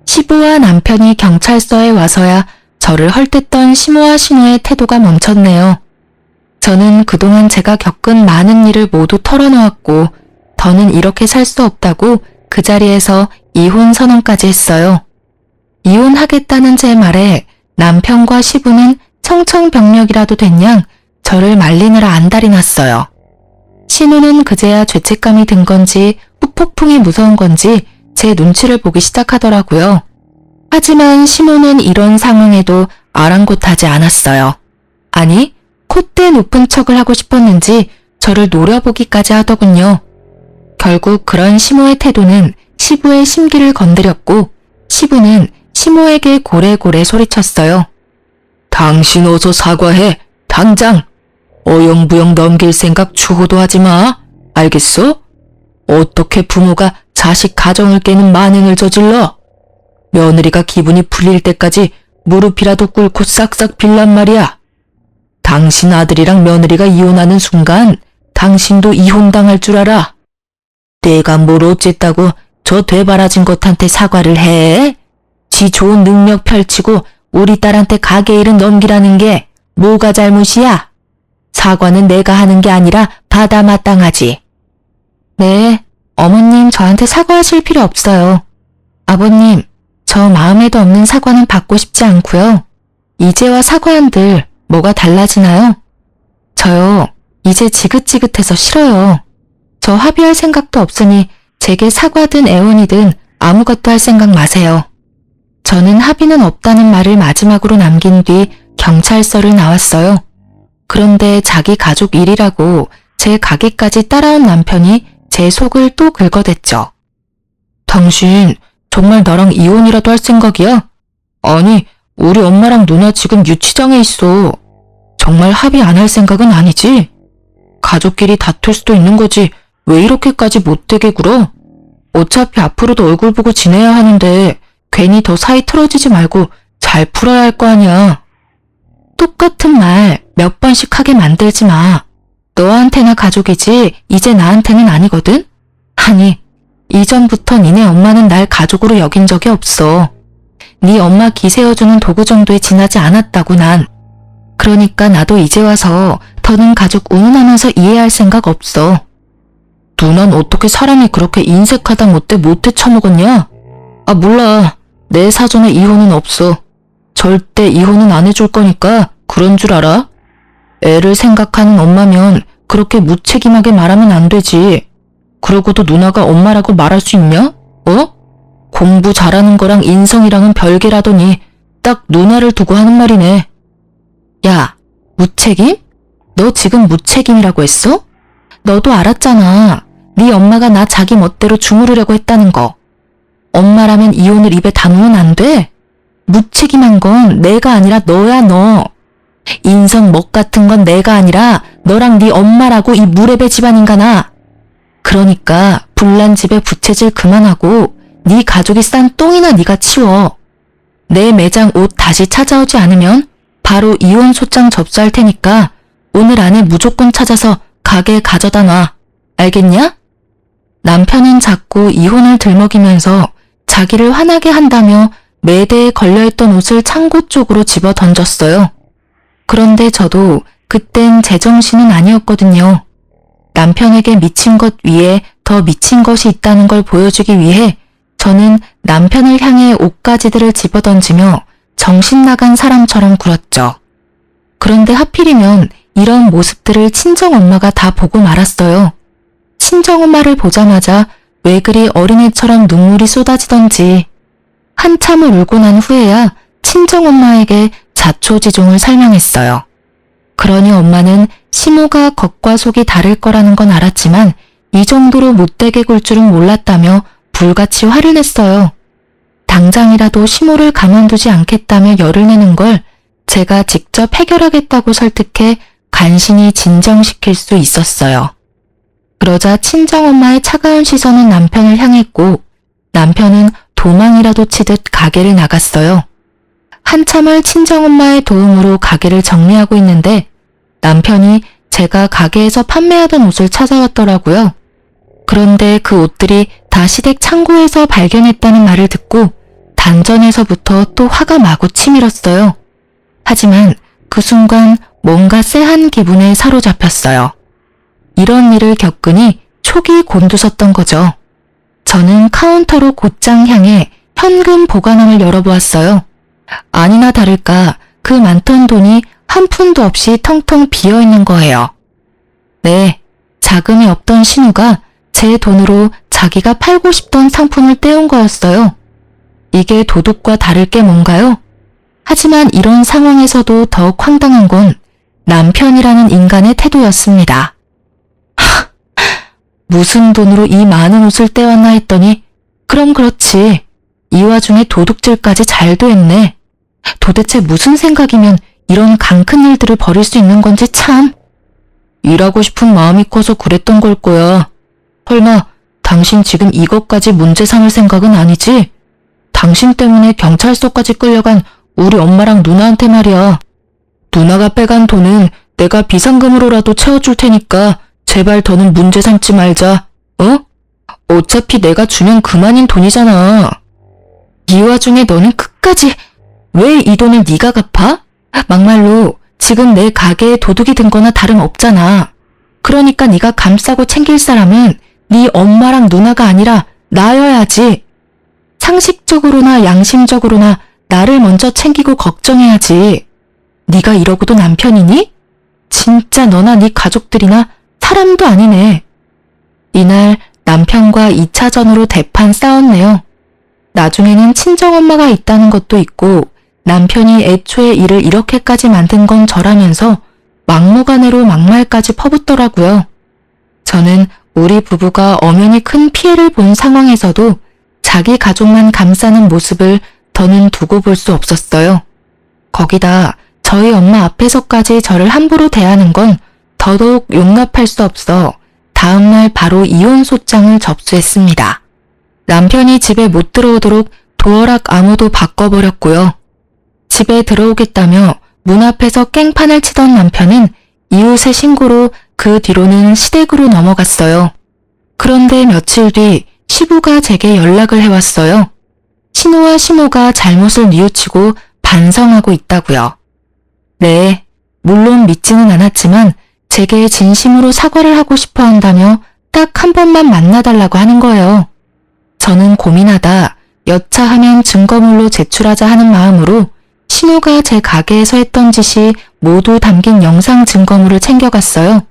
시부와 남편이 경찰서에 와서야 저를 헐뜯던 시모와 신우의 태도가 멈췄네요. 저는 그동안 제가 겪은 많은 일을 모두 털어놓았고 더는 이렇게 살 수 없다고 그 자리에서 이혼 선언까지 했어요. 이혼하겠다는 제 말에 남편과 시부는 청천벽력이라도 된 양 저를 말리느라 안달이 났어요. 신우는 그제야 죄책감이 든 건지 후폭풍이 무서운 건지 제 눈치를 보기 시작하더라고요. 하지만 시모는 이런 상황에도 아랑곳하지 않았어요. 아니, 콧대 높은 척을 하고 싶었는지 저를 노려보기까지 하더군요. 결국 그런 시모의 태도는 시부의 심기를 건드렸고 시부는 시모에게 고래고래 소리쳤어요. 당신 어서 사과해. 당장. 어영부영 넘길 생각 추호도 하지 마. 알겠어? 어떻게 부모가 자식 가정을 깨는 만행을 저질러? 며느리가 기분이 풀릴 때까지 무릎이라도 꿇고 싹싹 빌란 말이야. 당신 아들이랑 며느리가 이혼하는 순간 당신도 이혼당할 줄 알아. 내가 뭘 어쨌다고 저 되바라진 것한테 사과를 해? 지 좋은 능력 펼치고 우리 딸한테 가게 일은 넘기라는 게 뭐가 잘못이야? 사과는 내가 하는 게 아니라 받아 마땅하지. 네, 어머님 저한테 사과하실 필요 없어요. 아버님, 저 마음에도 없는 사과는 받고 싶지 않고요. 이제와 사과한들 뭐가 달라지나요? 저요, 이제 지긋지긋해서 싫어요. 저 합의할 생각도 없으니 제게 사과든 애원이든 아무것도 할 생각 마세요. 저는 합의는 없다는 말을 마지막으로 남긴 뒤 경찰서를 나왔어요. 그런데 자기 가족 일이라고 제 가게까지 따라온 남편이 제 속을 또 긁어댔죠. 당신 정말 나랑 이혼이라도 할 생각이야? 아니, 우리 엄마랑 누나 지금 유치장에 있어. 정말 합의 안 할 생각은 아니지? 가족끼리 다툴 수도 있는 거지 왜 이렇게까지 못되게 굴어? 어차피 앞으로도 얼굴 보고 지내야 하는데 괜히 더 사이 틀어지지 말고 잘 풀어야 할 거 아니야. 똑같은 말 몇 번씩 하게 만들지 마. 너한테나 가족이지 이제 나한테는 아니거든? 아니, 이전부터 니네 엄마는 날 가족으로 여긴 적이 없어. 네 엄마 기세어주는 도구 정도에 지나지 않았다고 난. 그러니까 나도 이제 와서 더는 가족 운운하면서 이해할 생각 없어. 누난 어떻게 사람이 그렇게 인색하다 못돼 못해 처먹었냐? 아 몰라. 내 사전에 이혼은 없어. 절대 이혼은 안 해줄 거니까 그런 줄 알아? 애를 생각하는 엄마면 그렇게 무책임하게 말하면 안 되지. 그러고도 누나가 엄마라고 말할 수 있냐? 어? 공부 잘하는 거랑 인성이랑은 별개라더니 딱 누나를 두고 하는 말이네. 야, 무책임? 너 지금 무책임이라고 했어? 너도 알았잖아. 네 엄마가 나 자기 멋대로 주무르려고 했다는 거. 엄마라면 이혼을 입에 담으면 안 돼? 무책임한 건 내가 아니라 너야 너. 인성 먹 같은 건 내가 아니라 너랑 네 엄마라고 이 무례배 집안인가나. 그러니까 불난 집에 부채질 그만하고 네 가족이 싼 똥이나 네가 치워. 내 매장 옷 다시 찾아오지 않으면 바로 이혼 소장 접수할 테니까 오늘 안에 무조건 찾아서 가게에 가져다 놔. 알겠냐? 남편은 자꾸 이혼을 들먹이면서 자기를 화나게 한다며 매대에 걸려있던 옷을 창고 쪽으로 집어 던졌어요. 그런데 저도 그땐 제정신은 아니었거든요. 남편에게 미친 것 위에 더 미친 것이 있다는 걸 보여주기 위해 저는 남편을 향해 옷가지들을 집어던지며 정신 나간 사람처럼 굴었죠. 그런데 하필이면 이런 모습들을 친정엄마가 다 보고 말았어요. 친정엄마를 보자마자 왜 그리 어린애처럼 눈물이 쏟아지던지 한참을 울고 난 후에야 친정엄마에게 자초지종을 설명했어요. 그러니 엄마는 시모가 겉과 속이 다를 거라는 건 알았지만 이 정도로 못되게 굴 줄은 몰랐다며 불같이 화를 냈어요. 당장이라도 시모를 가만두지 않겠다며 열을 내는 걸 제가 직접 해결하겠다고 설득해 간신히 진정시킬 수 있었어요. 그러자 친정엄마의 차가운 시선은 남편을 향했고 남편은 도망이라도 치듯 가게를 나갔어요. 한참을 친정엄마의 도움으로 가게를 정리하고 있는데 남편이 제가 가게에서 판매하던 옷을 찾아왔더라고요. 그런데 그 옷들이 다 시댁 창고에서 발견했다는 말을 듣고 단전에서부터 또 화가 마구 치밀었어요. 하지만 그 순간 뭔가 쎄한 기분에 사로잡혔어요. 이런 일을 겪으니 촉이 곤두섰던 거죠. 저는 카운터로 곧장 향해 현금 보관함을 열어보았어요. 아니나 다를까 그 많던 돈이 한 푼도 없이 텅텅 비어있는 거예요. 네, 자금이 없던 신우가 제 돈으로 자기가 팔고 싶던 상품을 떼온 거였어요. 이게 도둑과 다를 게 뭔가요? 하지만 이런 상황에서도 더욱 황당한 건 남편이라는 인간의 태도였습니다. 무슨 돈으로 이 많은 옷을 떼왔나 했더니 그럼 그렇지. 이 와중에 도둑질까지 잘도 했네. 도대체 무슨 생각이면 이런 강큰 일들을 벌일 수 있는 건지 참. 일하고 싶은 마음이 커서 그랬던 걸 거야. 설마 당신 지금 이것까지 문제 삼을 생각은 아니지? 당신 때문에 경찰서까지 끌려간 우리 엄마랑 누나한테 말이야. 누나가 빼간 돈은 내가 비상금으로라도 채워줄 테니까 제발 더는 문제 삼지 말자. 어? 어차피 내가 주면 그만인 돈이잖아. 이 와중에 너는 끝까지 왜 이 돈을 네가 갚아? 막말로 지금 내 가게에 도둑이 든 거나 다름없잖아. 그러니까 네가 감싸고 챙길 사람은 네 엄마랑 누나가 아니라 나여야지. 상식적으로나 양심적으로나 나를 먼저 챙기고 걱정해야지. 네가 이러고도 남편이니? 진짜 너나 네 가족들이나 사람도 아니네. 이날 남편과 2차전으로 대판 싸웠네요. 나중에는 친정엄마가 있다는 것도 있고 남편이 애초에 일을 이렇게까지 만든 건 저라면서 막무가내로 막말까지 퍼붓더라고요. 저는 우리 부부가 엄연히 큰 피해를 본 상황에서도 자기 가족만 감싸는 모습을 더는 두고 볼 수 없었어요. 거기다 저희 엄마 앞에서까지 저를 함부로 대하는 건 더더욱 용납할 수 없어 다음날 바로 이혼 소장을 접수했습니다. 남편이 집에 못 들어오도록 도어락 암호도 바꿔버렸고요. 집에 들어오겠다며 문 앞에서 깽판을 치던 남편은 이웃의 신고로 그 뒤로는 시댁으로 넘어갔어요. 그런데 며칠 뒤 시부가 제게 연락을 해왔어요. 신우와 시모가 잘못을 뉘우치고 반성하고 있다고요. 네, 물론 믿지는 않았지만 제게 진심으로 사과를 하고 싶어 한다며 딱 한 번만 만나달라고 하는 거예요. 저는 고민하다 여차하면 증거물로 제출하자 하는 마음으로 신우가 제 가게에서 했던 짓이 모두 담긴 영상 증거물을 챙겨갔어요.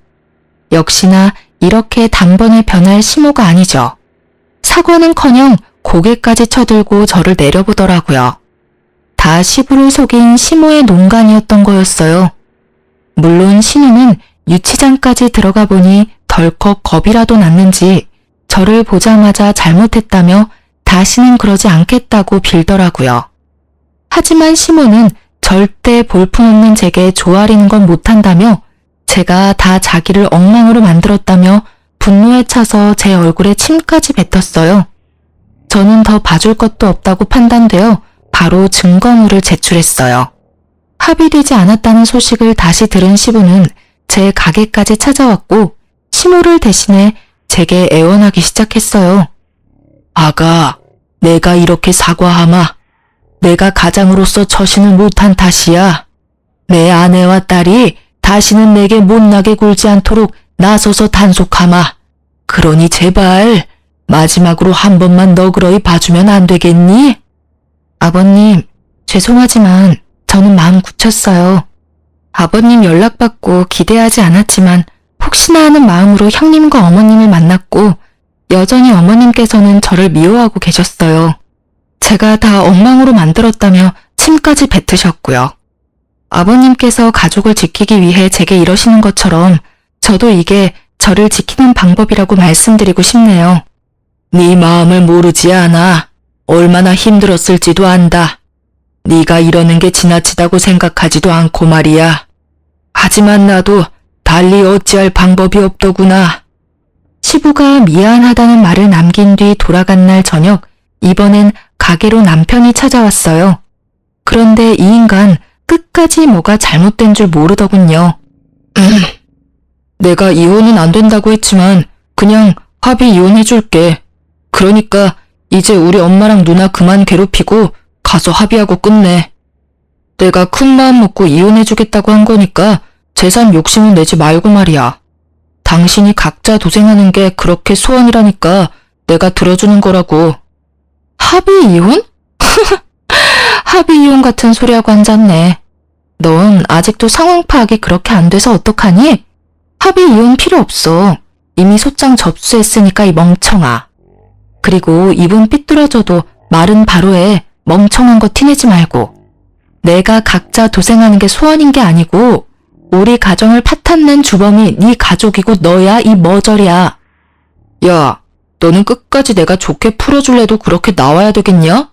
역시나 이렇게 단번에 변할 시모가 아니죠. 사과는커녕 고개까지 쳐들고 저를 내려보더라고요. 다 시부를 속인 시모의 농간이었던 거였어요. 물론 신우는 유치장까지 들어가 보니 덜컥 겁이라도 났는지 저를 보자마자 잘못했다며 다시는 그러지 않겠다고 빌더라고요. 하지만 시모는 절대 볼품없는 제게 조아리는 건 못한다며 제가 다 자기를 엉망으로 만들었다며 분노에 차서 제 얼굴에 침까지 뱉었어요. 저는 더 봐줄 것도 없다고 판단되어 바로 증거물을 제출했어요. 합의되지 않았다는 소식을 다시 들은 시부는 제 가게까지 찾아왔고 시모를 대신해 제게 애원하기 시작했어요. 아가, 내가 이렇게 사과하마. 내가 가장으로서 처신을 못한 탓이야. 내 아내와 딸이 다시는 내게 못나게 굴지 않도록 나서서 단속하마. 그러니 제발 마지막으로 한 번만 너그러이 봐주면 안 되겠니? 아버님, 죄송하지만 저는 마음 굳혔어요. 아버님 연락받고 기대하지 않았지만 혹시나 하는 마음으로 형님과 어머님을 만났고 여전히 어머님께서는 저를 미워하고 계셨어요. 제가 다 엉망으로 만들었다며 침까지 뱉으셨고요. 아버님께서 가족을 지키기 위해 제게 이러시는 것처럼 저도 이게 저를 지키는 방법이라고 말씀드리고 싶네요. 네 마음을 모르지 않아. 얼마나 힘들었을지도 안다. 네가 이러는 게 지나치다고 생각하지도 않고 말이야. 하지만 나도 달리 어찌할 방법이 없더구나. 시부가 미안하다는 말을 남긴 뒤 돌아간 날 저녁, 이번엔 가게로 남편이 찾아왔어요. 그런데 이 인간 끝까지 뭐가 잘못된 줄 모르더군요. 내가 이혼은 안 된다고 했지만 그냥 합의 이혼해줄게. 그러니까 이제 우리 엄마랑 누나 그만 괴롭히고 가서 합의하고 끝내. 내가 큰 마음 먹고 이혼해주겠다고 한 거니까 재산 욕심은 내지 말고 말이야. 당신이 각자 도생하는 게 그렇게 소원이라니까 내가 들어주는 거라고. 합의 이혼? 합의 이혼 같은 소리하고 앉았네. 넌 아직도 상황 파악이 그렇게 안 돼서 어떡하니? 합의 이혼 필요 없어. 이미 소장 접수했으니까 이 멍청아. 그리고 입은 삐뚤어져도 말은 바로 해. 멍청한 거 티내지 말고. 내가 각자 도생하는 게 소원인 게 아니고 우리 가정을 파탄낸 주범이 네 가족이고 너야 이 머저리야. 야, 너는 끝까지 내가 좋게 풀어줄래도 그렇게 나와야 되겠냐?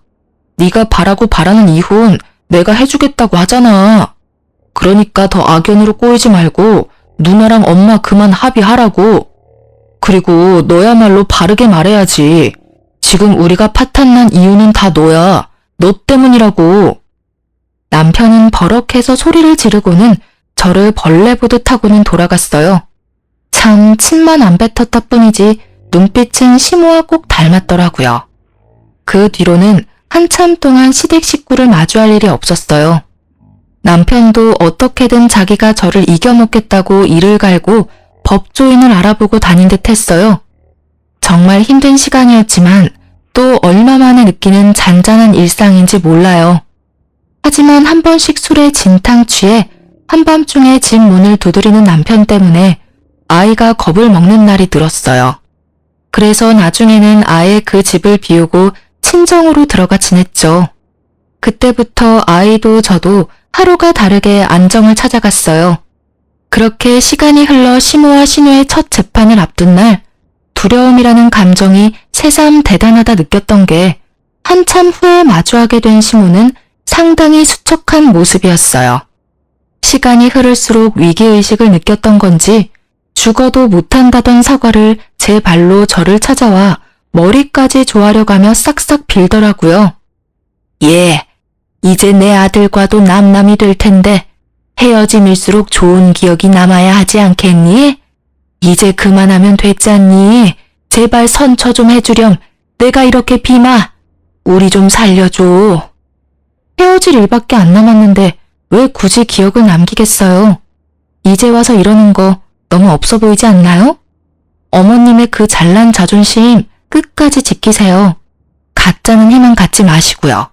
네가 바라고 바라는 이혼 내가 해주겠다고 하잖아. 그러니까 더 악연으로 꼬이지 말고 누나랑 엄마 그만 합의하라고. 그리고 너야말로 바르게 말해야지. 지금 우리가 파탄난 이유는 다 너야. 너 때문이라고. 남편은 버럭해서 소리를 지르고는 저를 벌레 보듯 하고는 돌아갔어요. 참 침만 안 뱉었다 뿐이지 눈빛은 시모와 꼭 닮았더라고요. 그 뒤로는 한참 동안 시댁 식구를 마주할 일이 없었어요. 남편도 어떻게든 자기가 저를 이겨먹겠다고 이를 갈고 법조인을 알아보고 다닌 듯 했어요. 정말 힘든 시간이었지만 또 얼마 만에 느끼는 잔잔한 일상인지 몰라요. 하지만 한 번씩 술에 진탕 취해 한밤중에 집 문을 두드리는 남편 때문에 아이가 겁을 먹는 날이 늘었어요. 그래서 나중에는 아예 그 집을 비우고 친정으로 들어가 지냈죠. 그때부터 아이도 저도 하루가 다르게 안정을 찾아갔어요. 그렇게 시간이 흘러 시모와 신우의 첫 재판을 앞둔 날 두려움이라는 감정이 새삼 대단하다 느꼈던 게 한참 후에 마주하게 된 시모는 상당히 수척한 모습이었어요. 시간이 흐를수록 위기의식을 느꼈던 건지 죽어도 못한다던 사과를 제 발로 저를 찾아와 머리까지 조아려가며 싹싹 빌더라고요. 예, 이제 내 아들과도 남남이 될 텐데 헤어짐일수록 좋은 기억이 남아야 하지 않겠니? 이제 그만하면 됐잖니. 제발 선처 좀 해주렴. 내가 이렇게 비마. 우리 좀 살려줘. 헤어질 일밖에 안 남았는데 왜 굳이 기억을 남기겠어요? 이제 와서 이러는 거 너무 없어 보이지 않나요? 어머님의 그 잘난 자존심 끝까지 지키세요. 가짜는 희망 갖지 마시고요.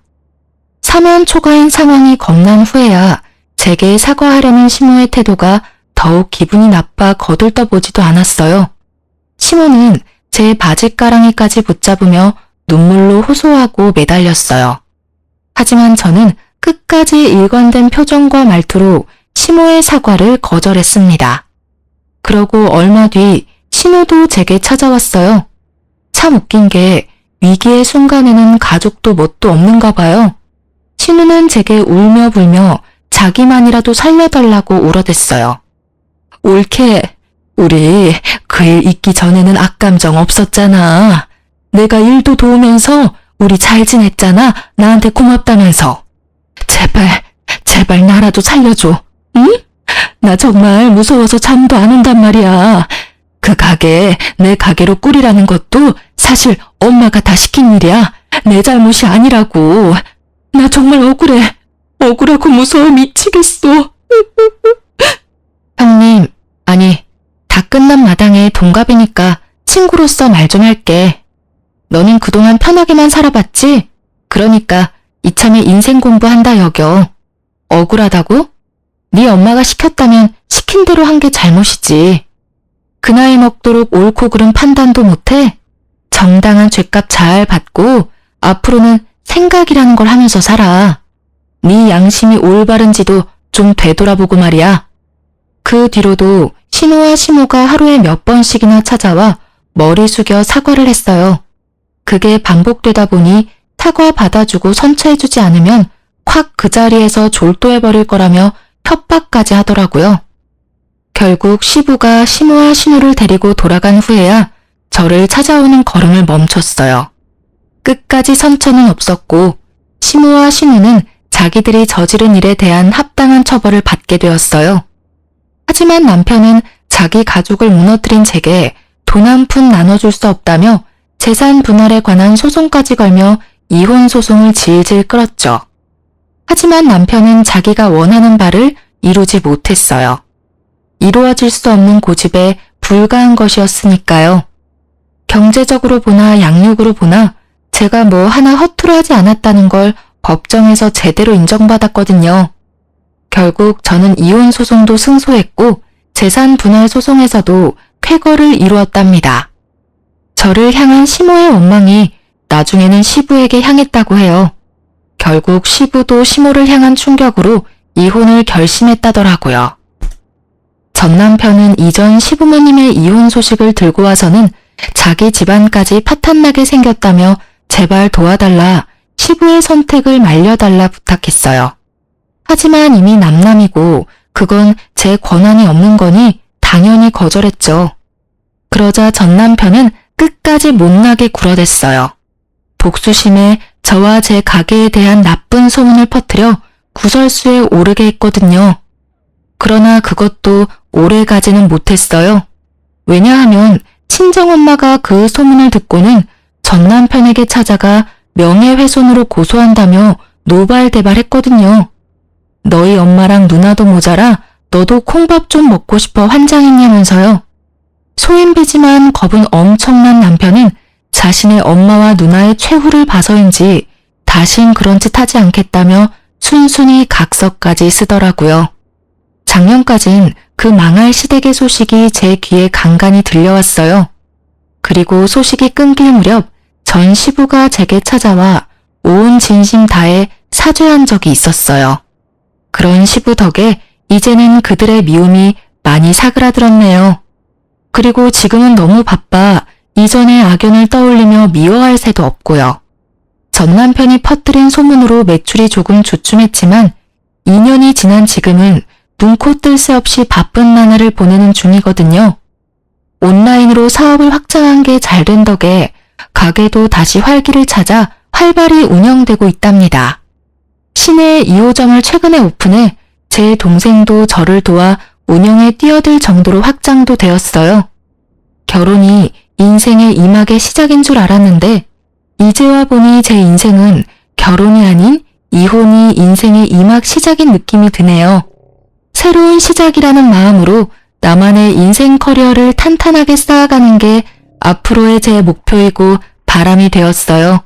사면 초과인 상황이 겁난 후에야 제게 사과하려는 시모의 태도가 더욱 기분이 나빠 거들떠보지도 않았어요. 시모는 제 바지가랑이까지 붙잡으며 눈물로 호소하고 매달렸어요. 하지만 저는 끝까지 일관된 표정과 말투로 시모의 사과를 거절했습니다. 그러고 얼마 뒤 신우도 제게 찾아왔어요. 참 웃긴 게 위기의 순간에는 가족도 뭣도 없는가 봐요. 신우는 제게 울며 불며 자기만이라도 살려달라고 울어댔어요. 옳게, 우리 그 일 있기 전에는 악감정 없었잖아. 내가 일도 도우면서 우리 잘 지냈잖아. 나한테 고맙다면서. 제발 나라도 살려줘. 응? 나 정말 무서워서 잠도 안 온단 말이야. 그 가게 내 가게로 꾸리라는 것도 사실 엄마가 다 시킨 일이야. 내 잘못이 아니라고. 나 정말 억울해. 억울하고 무서워 미치겠어. 형님, 아니, 다 끝난 마당에 동갑이니까 친구로서 말 좀 할게. 너는 그동안 편하게만 살아봤지? 그러니까 이참에 인생 공부한다 여겨. 억울하다고? 네 엄마가 시켰다면 시킨 대로 한 게 잘못이지. 그 나이 먹도록 옳고 그른 판단도 못해? 정당한 죗값 잘 받고 앞으로는 생각이라는 걸 하면서 살아. 네 양심이 올바른지도 좀 되돌아보고 말이야. 그 뒤로도 신호와 시모가 하루에 몇 번씩이나 찾아와 머리 숙여 사과를 했어요. 그게 반복되다 보니 사과 받아주고 선처해주지 않으면 확 그 자리에서 졸도해버릴 거라며 협박까지 하더라고요. 결국 시부가 시모와 신우를 데리고 돌아간 후에야 저를 찾아오는 걸음을 멈췄어요. 끝까지 선처는 없었고 시모와 신우는 자기들이 저지른 일에 대한 합당한 처벌을 받게 되었어요. 하지만 남편은 자기 가족을 무너뜨린 제게 돈 한 푼 나눠줄 수 없다며 재산 분할에 관한 소송까지 걸며 이혼 소송을 질질 끌었죠. 하지만 남편은 자기가 원하는 바를 이루지 못했어요. 이루어질 수 없는 고집에 불과한 것이었으니까요. 경제적으로 보나 양육으로 보나 제가 뭐 하나 허투루 하지 않았다는 걸 법정에서 제대로 인정받았거든요. 결국 저는 이혼 소송도 승소했고 재산 분할 소송에서도 쾌거를 이루었답니다. 저를 향한 시모의 원망이 나중에는 시부에게 향했다고 해요. 결국 시부도 시모를 향한 충격으로 이혼을 결심했다더라고요. 전 남편은 이전 시부모님의 이혼 소식을 들고 와서는 자기 집안까지 파탄나게 생겼다며 제발 도와달라, 시부의 선택을 말려달라 부탁했어요. 하지만 이미 남남이고 그건 제 권한이 없는 거니 당연히 거절했죠. 그러자 전 남편은 끝까지 못나게 굴어댔어요. 복수심에 저와 제 가게에 대한 나쁜 소문을 퍼뜨려 구설수에 오르게 했거든요. 그러나 그것도 오래 가지는 못했어요. 왜냐하면 친정엄마가 그 소문을 듣고는 전 남편에게 찾아가 명예훼손으로 고소한다며 노발대발했거든요. 너희 엄마랑 누나도 모자라 너도 콩밥 좀 먹고 싶어 환장했냐면서요. 소인배지만 겁은 엄청난 남편은 자신의 엄마와 누나의 최후를 봐서인지 다신 그런 짓 하지 않겠다며 순순히 각서까지 쓰더라고요. 작년까진 그 망할 시댁의 소식이 제 귀에 간간히 들려왔어요. 그리고 소식이 끊길 무렵 전 시부가 제게 찾아와 온 진심 다해 사죄한 적이 있었어요. 그런 시부 덕에 이제는 그들의 미움이 많이 사그라들었네요. 그리고 지금은 너무 바빠 이전의 악연을 떠올리며 미워할 새도 없고요. 전 남편이 퍼뜨린 소문으로 매출이 조금 주춤했지만 2년이 지난 지금은 눈코 뜰 새 없이 바쁜 나날을 보내는 중이거든요. 온라인으로 사업을 확장한 게 잘 된 덕에 가게도 다시 활기를 찾아 활발히 운영되고 있답니다. 시내에 2호점을 최근에 오픈해 제 동생도 저를 도와 운영에 뛰어들 정도로 확장도 되었어요. 결혼이 인생의 이막의 시작인 줄 알았는데 이제 와 보니 제 인생은 결혼이 아닌 이혼이 인생의 이막 시작인 느낌이 드네요. 새로운 시작이라는 마음으로 나만의 인생 커리어를 탄탄하게 쌓아가는 게 앞으로의 제 목표이고 바람이 되었어요.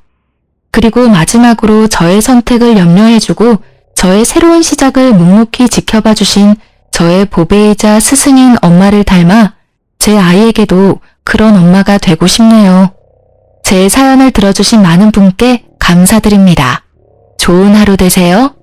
그리고 마지막으로 저의 선택을 염려해주고 저의 새로운 시작을 묵묵히 지켜봐 주신 저의 보배이자 스승인 엄마를 닮아 제 아이에게도 그런 엄마가 되고 싶네요. 제 사연을 들어주신 많은 분께 감사드립니다. 좋은 하루 되세요.